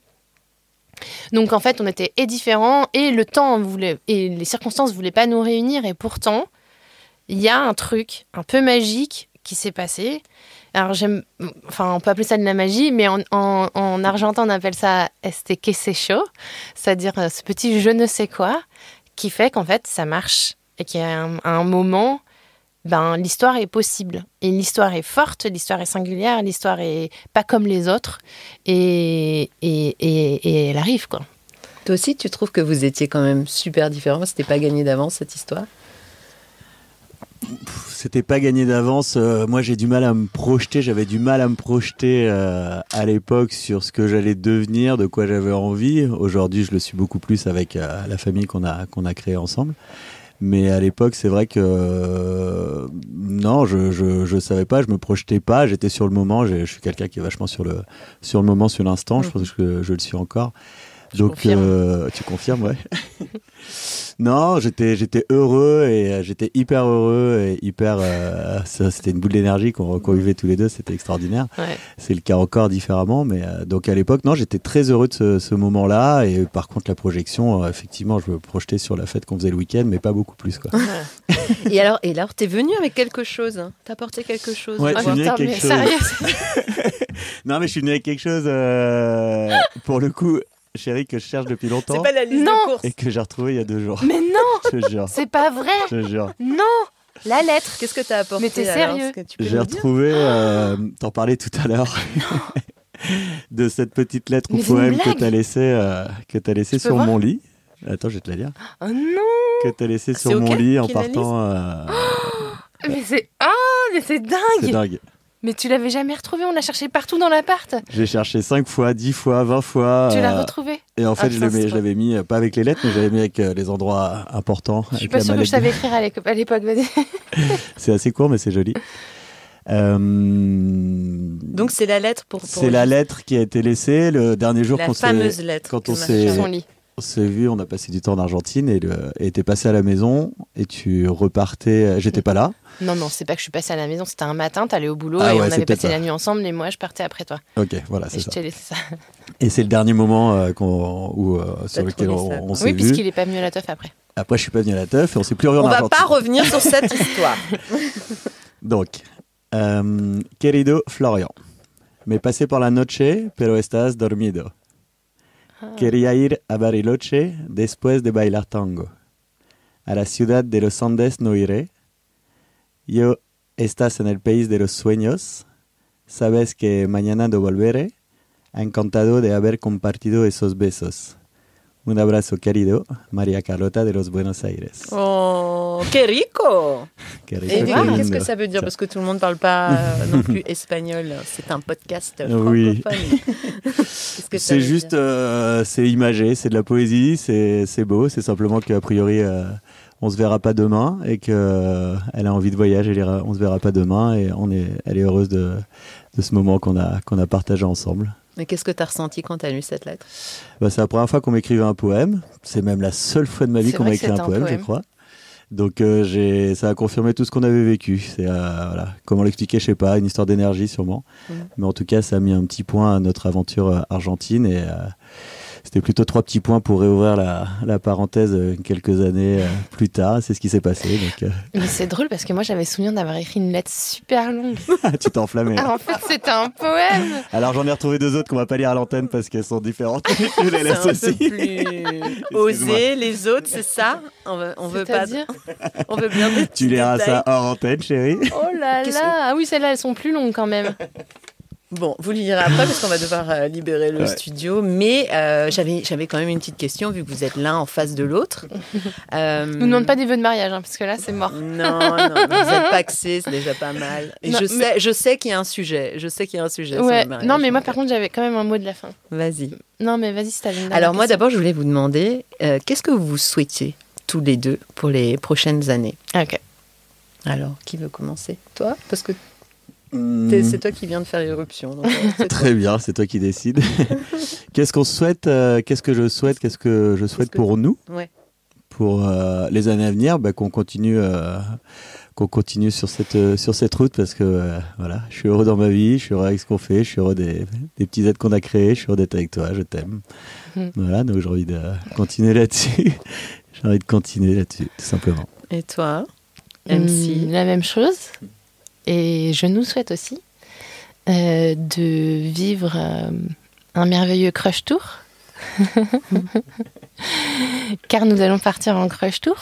Donc, en fait, on était différents et le temps et les circonstances ne voulaient pas nous réunir. Et pourtant, il y a un truc un peu magique qui s'est passé. Alors, on peut appeler ça de la magie, mais en argentin, on appelle ça este que sé yo, c'est-à-dire ce petit je ne sais quoi, qui fait qu'en fait, ça marche. Et qu'à un moment, l'histoire est possible. Et l'histoire est forte, l'histoire est singulière, l'histoire est pas comme les autres. Et elle arrive, quoi. Toi aussi, tu trouves que vous étiez quand même super différents? C'était pas gagné d'avance, cette histoire? C'était pas gagné d'avance. Moi, j'avais du mal à me projeter à l'époque sur ce que j'allais devenir, de quoi j'avais envie. Aujourd'hui, je le suis beaucoup plus avec la famille qu'on a créée ensemble. Mais à l'époque, c'est vrai que non, je savais pas, je me projetais pas. J'étais sur le moment. Je suis quelqu'un qui est vachement sur le moment, sur l'instant. Je pense que je le suis encore. Donc, tu confirmes, ouais. Non, j'étais heureux et j'étais hyper heureux et c'était une boule d'énergie qu'on vivait tous les deux, c'était extraordinaire. Ouais. C'est le cas encore différemment, mais donc à l'époque, non, j'étais très heureux de ce moment-là. Et par contre, la projection, effectivement, je me projetais sur la fête qu'on faisait le week-end, mais pas beaucoup plus, quoi. Et alors, t'es venu avec quelque chose, hein. T'as apporté quelque chose. Ouais, je suis venu avec quelque chose. Non, mais je suis venu avec quelque chose pour le coup. Chérie, que je cherche depuis longtemps. C'est pas la liste de courses. Et que j'ai retrouvé il y a 2 jours. Mais non, je te jure. C'est pas vrai. Je te jure. Non, la lettre. Qu'est-ce que t'as apporté? Mais t'es sérieux? J'ai retrouvé, t'en parlais tout à l'heure, de cette petite lettre ou poème que t'as laissé sur mon lit. Attends, je vais te la lire. Oh non. Que t'as laissé sur mon lit en partant. Mais c'est dingue. C'est dingue. Mais tu l'avais jamais retrouvé? On l'a cherché partout dans l'appart. J'ai cherché 5 fois, 10 fois, 20 fois. Tu l'as retrouvé? Et en fait, je l'avais mis, pas avec les lettres, mais j'avais mis avec les endroits importants. Je suis pas sûre que je savais écrire à l'époque, vas-y. C'est assez court, mais c'est joli. Donc c'est la lettre pour C'est la lettre qui a été laissée le dernier jour la fameuse lettre quand on s'est vu, on a passé du temps en Argentine et t'es passé à la maison et tu repartais. J'étais pas là. Non, c'est pas que je suis passée à la maison, c'était un matin, t'allais au boulot et on avait passé la nuit ensemble et moi je partais après toi. Ok, voilà, c'est ça. Je t'ai laissé ça. Et c'est le dernier moment sur lequel on s'est vu. Oui, puisqu'il est pas venu à la teuf après. Après, je suis pas venu à la teuf et on s'est plus revu en Argentine. On va pas revenir sur cette histoire. Donc, querido Florian, Me pasé por la noche, pero estás dormido. Quería ir a Bariloche después de bailar tango. A la ciudad de los Andes no iré. Yo estás en el país de los sueños. Sabes que mañana no volveré. Encantado de haber compartido esos besos. Un abrazo querido, María Carlota de los Buenos Aires. Oh, qué rico! Qué rico, Et qué qu'est-ce lindo. que ça veut dire? Parce que tout le monde ne parle pas non plus espagnol. C'est un podcast Oui. francophone. Qu'est-ce que ça C'est veut juste, dire? c'est imagé, c'est de la poésie, c'est beau. C'est simplement qu'a priori, on se verra pas demain et que elle a envie de voyage. On se verra pas demain et elle est heureuse de ce moment qu'on a partagé ensemble. Mais qu'est-ce que tu as ressenti quand tu as lu cette lettre? Bah, c'est la première fois qu'on m'écrivait un poème. C'est même la seule fois de ma vie C'est qu'on vrai m'a que écrit un c'est un poème, je poème. crois. Donc ça a confirmé tout ce qu'on avait vécu. C'est voilà, comment l'expliquer, je sais pas, une histoire d'énergie sûrement. Mais en tout cas, ça a mis un petit point à notre aventure argentine et c'était plutôt 3 petits points pour réouvrir la parenthèse quelques années plus tard. C'est ce qui s'est passé. Donc, Mais c'est drôle parce que moi j'avais souvenir d'avoir écrit une lettre super longue. tu t'es enflammé. Ah, en fait c'était un poème. Alors j'en ai retrouvé 2 autres qu'on va pas lire à l'antenne parce qu'elles sont différentes. Je les C'est laisse un peu aussi. plus osé, les autres, c'est ça? On veut pas. C'est-à-dire On veut bien des petits Tu liras détails. ça hors antenne, chérie. Oh là Qu'est-ce là. Ah oui, celles-là elles sont plus longues quand même. Bon, vous lirez après parce qu'on va devoir libérer le Ouais. studio. Mais j'avais quand même une petite question vu que vous êtes l'un en face de l'autre. Nous demande pas des vœux de mariage parce que là c'est mort. Non, vous n'êtes paxés, c'est déjà pas mal. Et Non, je sais qu'il y a un sujet. Je sais qu'il y a un sujet. sur Ouais. le mariage. Non mais moi par contre j'avais quand même un mot de la fin. Vas-y. Non mais vas-y si t'avais une dernière Alors moi question. d'abord je voulais vous demander qu'est-ce que vous souhaitiez tous les deux pour les prochaines années. Ah, ok. Alors qui veut commencer? Toi? Parce que Hmm. c'est toi qui viens de faire l'éruption. donc, c'est toi. Très bien, c'est toi qui décides. Qu'est-ce qu'on souhaite qu'est-ce que je souhaite Qu'est-ce que- pour nous, Ouais. pour les années à venir, qu'on continue sur cette route parce que voilà, je suis heureux dans ma vie, je suis heureux avec ce qu'on fait, je suis heureux des petits aides qu'on a créés, je suis heureux d'être avec toi, je t'aime. Voilà, donc j'ai envie de continuer là-dessus. J'ai envie de continuer là-dessus, tout simplement. Et toi? MC? La même chose. Et je nous souhaite aussi de vivre un merveilleux crush tour. Car nous allons partir en crush tour,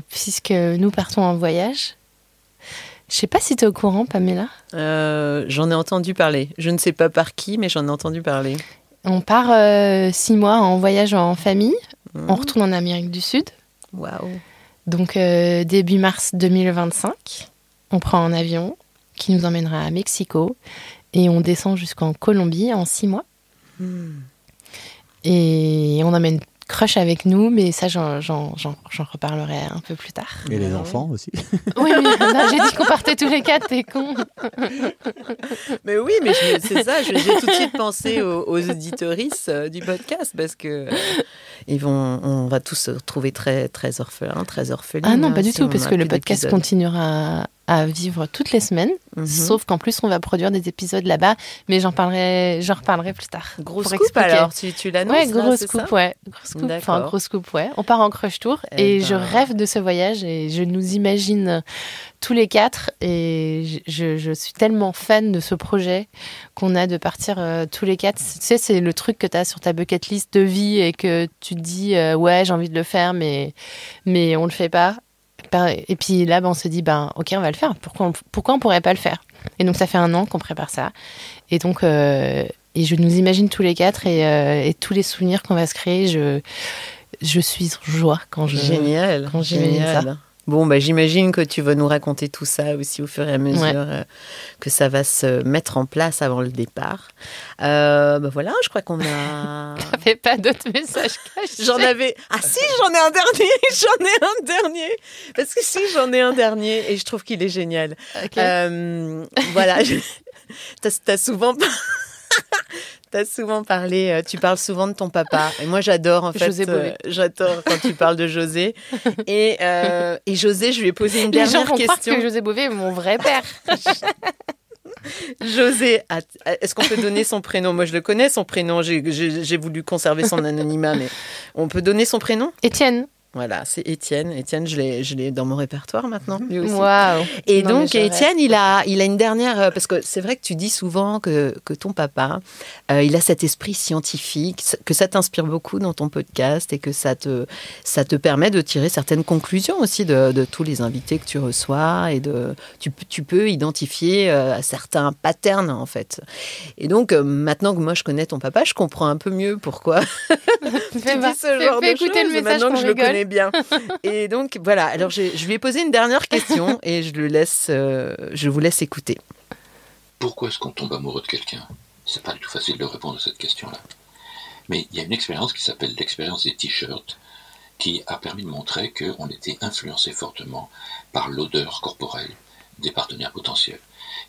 puisque nous partons en voyage. Je sais pas si tu es au courant, Pamela. J'en ai entendu parler. Je ne sais pas par qui, mais j'en ai entendu parler. On part 6 mois en voyage en famille. On retourne en Amérique du Sud. Waouh. Donc début mars 2025. On prend un avion qui nous emmènera à Mexico et on descend jusqu'en Colombie en 6 mois. Et on emmène Crush avec nous, mais ça, j'en reparlerai un peu plus tard. Et les enfants aussi. Oui, oui, non, j'ai dit qu'on partait tous les 4, t'es con. Mais oui, mais c'est ça. J'ai tout de suite pensé aux auditoristes du podcast parce que on va tous se retrouver très, très orphelins, très orphelines. Ah non, pas du si tout, on parce a que le plus podcast d'épisodes. continuera à vivre toutes les semaines, sauf qu'en plus, on va produire des épisodes là-bas, mais j'en reparlerai plus tard. Gros pour scoop expliquer. alors, tu l'annonces Ouais, là, gros c'est scoop, ça ouais. Gros scoop, enfin, D'accord. gros scoop, ouais. On part en crush tour Eh et ben. je rêve de ce voyage et je nous imagine tous les 4 et je suis tellement fan de ce projet qu'on a de partir tous les 4. Tu sais, c'est le truc que tu as sur ta bucket list de vie et que tu te dis ouais, j'ai envie de le faire, mais on le fait pas. Et puis là, on se dit, ok, on va le faire. Pourquoi on pourrait pas le faire? Et donc, ça fait 1 an qu'on prépare ça. Et donc, et je nous imagine tous les 4 et tous les souvenirs qu'on va se créer. Je suis en joie quand Génial. quand j'imagine génial. ça. Bon, j'imagine que tu vas nous raconter tout ça aussi au fur et à mesure que ça va se mettre en place avant le départ. Voilà, je crois qu'on a... T'avais pas d'autres messages cachés? J'en avais... Ah si, j'en ai un dernier. Parce que si, j'en ai un dernier et je trouve qu'il est génial. Ok. Voilà, t'as souvent... T'as souvent parlé, tu parles souvent de ton papa. Et moi, j'adore, en fait. José Bové. J'adore quand tu parles de José. Et José, je lui ai posé une Les gens dernière vont croire question. que José Bové est mon vrai père. José, est-ce qu'on peut donner son prénom? Moi, je le connais, son prénom. J'ai voulu conserver son anonymat, mais on peut donner son prénom? Étienne. Voilà, c'est Étienne. Étienne, je l'ai dans mon répertoire maintenant, lui aussi. Waouh. Et non, donc, Étienne, il a une dernière... Parce que c'est vrai que tu dis souvent que ton papa, il a cet esprit scientifique, que ça t'inspire beaucoup dans ton podcast et que ça te permet de tirer certaines conclusions aussi de tous les invités que tu reçois et tu peux identifier certains patterns, en fait. Et donc, maintenant que moi, je connais ton papa, je comprends un peu mieux pourquoi tu dis ce genre de écouter choses. le message maintenant que je rigole. le connais bien. Et donc, voilà. Alors, je lui ai posé une dernière question et je vous laisse écouter. Pourquoi est-ce qu'on tombe amoureux de quelqu'un ? C'est pas du tout facile de répondre à cette question-là. Mais il y a une expérience qui s'appelle l'expérience des t-shirts qui a permis de montrer qu'on était influencé fortement par l'odeur corporelle des partenaires potentiels.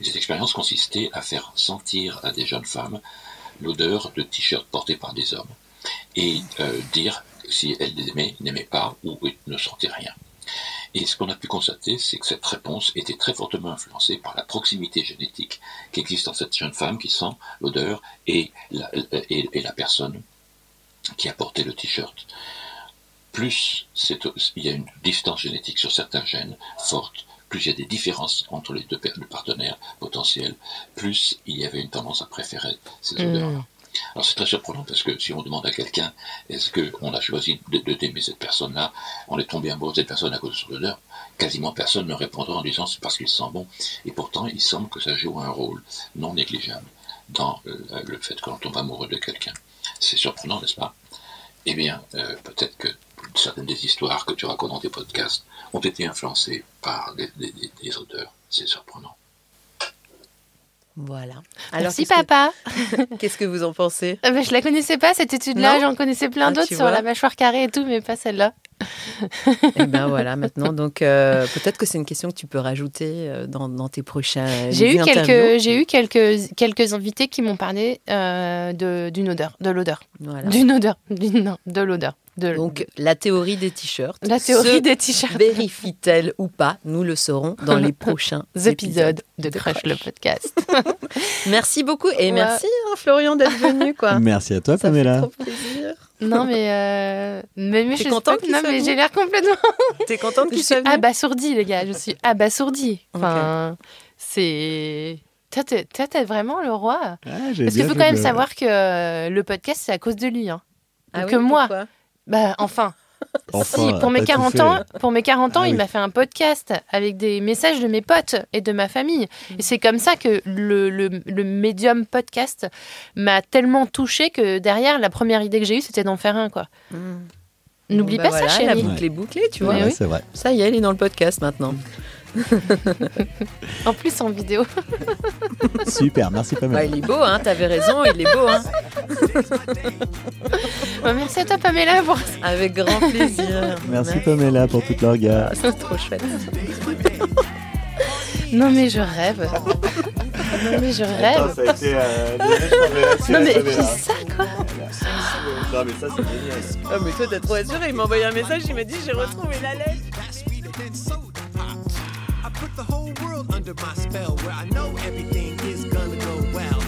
Et cette expérience consistait à faire sentir à des jeunes femmes l'odeur de t-shirts portés par des hommes et dire si elles n'aimaient pas ou ne sentaient rien. Et ce qu'on a pu constater, c'est que cette réponse était très fortement influencée par la proximité génétique qui existe en cette jeune femme qui sent l'odeur et la personne qui a porté le t-shirt. Plus il y a une distance génétique sur certains gènes forte, plus il y a des différences entre les deux partenaires potentiels, plus il y avait une tendance à préférer ces odeurs-là. Alors c'est très surprenant parce que si on demande à quelqu'un est-ce qu'on a choisi d'aimer cette personne-là, on est tombé amoureux de cette personne à cause de son odeur, quasiment personne ne répondra en disant c'est parce qu'il sent bon. Et pourtant il semble que ça joue un rôle non négligeable dans le fait que l'on tombe amoureux de quelqu'un. C'est surprenant, n'est-ce pas ? Eh bien, peut-être que certaines des histoires que tu racontes dans tes podcasts ont été influencées par des odeurs. C'est surprenant. Voilà. Alors, merci papa. Qu'est-ce que vous en pensez ? Je la connaissais pas cette étude-là, j'en connaissais plein d'autres sur la mâchoire carrée et tout, mais pas celle-là. Et ben voilà, maintenant, donc peut-être que c'est une question que tu peux rajouter dans tes prochains interviews. J'ai eu quelques invités qui m'ont parlé d'une odeur, de l'odeur. Voilà. De l'odeur. Donc, la théorie des t-shirts. La théorie des t-shirts. Vérifie-t-elle ou pas ? Nous le saurons dans les prochains épisodes de Crush le podcast. Merci beaucoup et merci Florian d'être venu. Merci à toi, Pamela. Ça fait trop plaisir. Non, mais T'es contente qu'il soit venu ? j'ai l'air complètement... T'es contente qu'il soit venu ? Je suis abasourdie, les gars. Je suis abasourdie. Enfin, c'est... Toi, t'es vraiment le roi. Parce qu'il faut quand même savoir que le podcast, c'est à cause de lui. Hein. Ah que oui, moi... pourquoi ? Enfin, si, pour mes 40 ans, il m'a fait un podcast avec des messages de mes potes et de ma famille. Et c'est comme ça que le médium podcast m'a tellement touchée que derrière, la première idée que j'ai eue, c'était d'en faire un, quoi. N'oublie pas ça, chérie. La boucle est bouclée, tu vois. Ouais, c'est vrai. Ça y est, elle est dans le podcast maintenant. En plus, en vidéo. Super, merci Pamela. Ouais, il est beau, hein, t'avais raison, il est beau. Hein. Merci à toi, Pamela. Avec grand plaisir. Merci Pamela pour toute l'orga. C'est trop chouette. Non mais je rêve. Attends, ça a été, non mais c'est ça quoi. Non mais ça c'est génial. Ah mais toi t'as trop assuré, il m'a envoyé un message, il m'a dit j'ai retrouvé la lettre. Put the whole world under my spell where I know everything is gonna go well.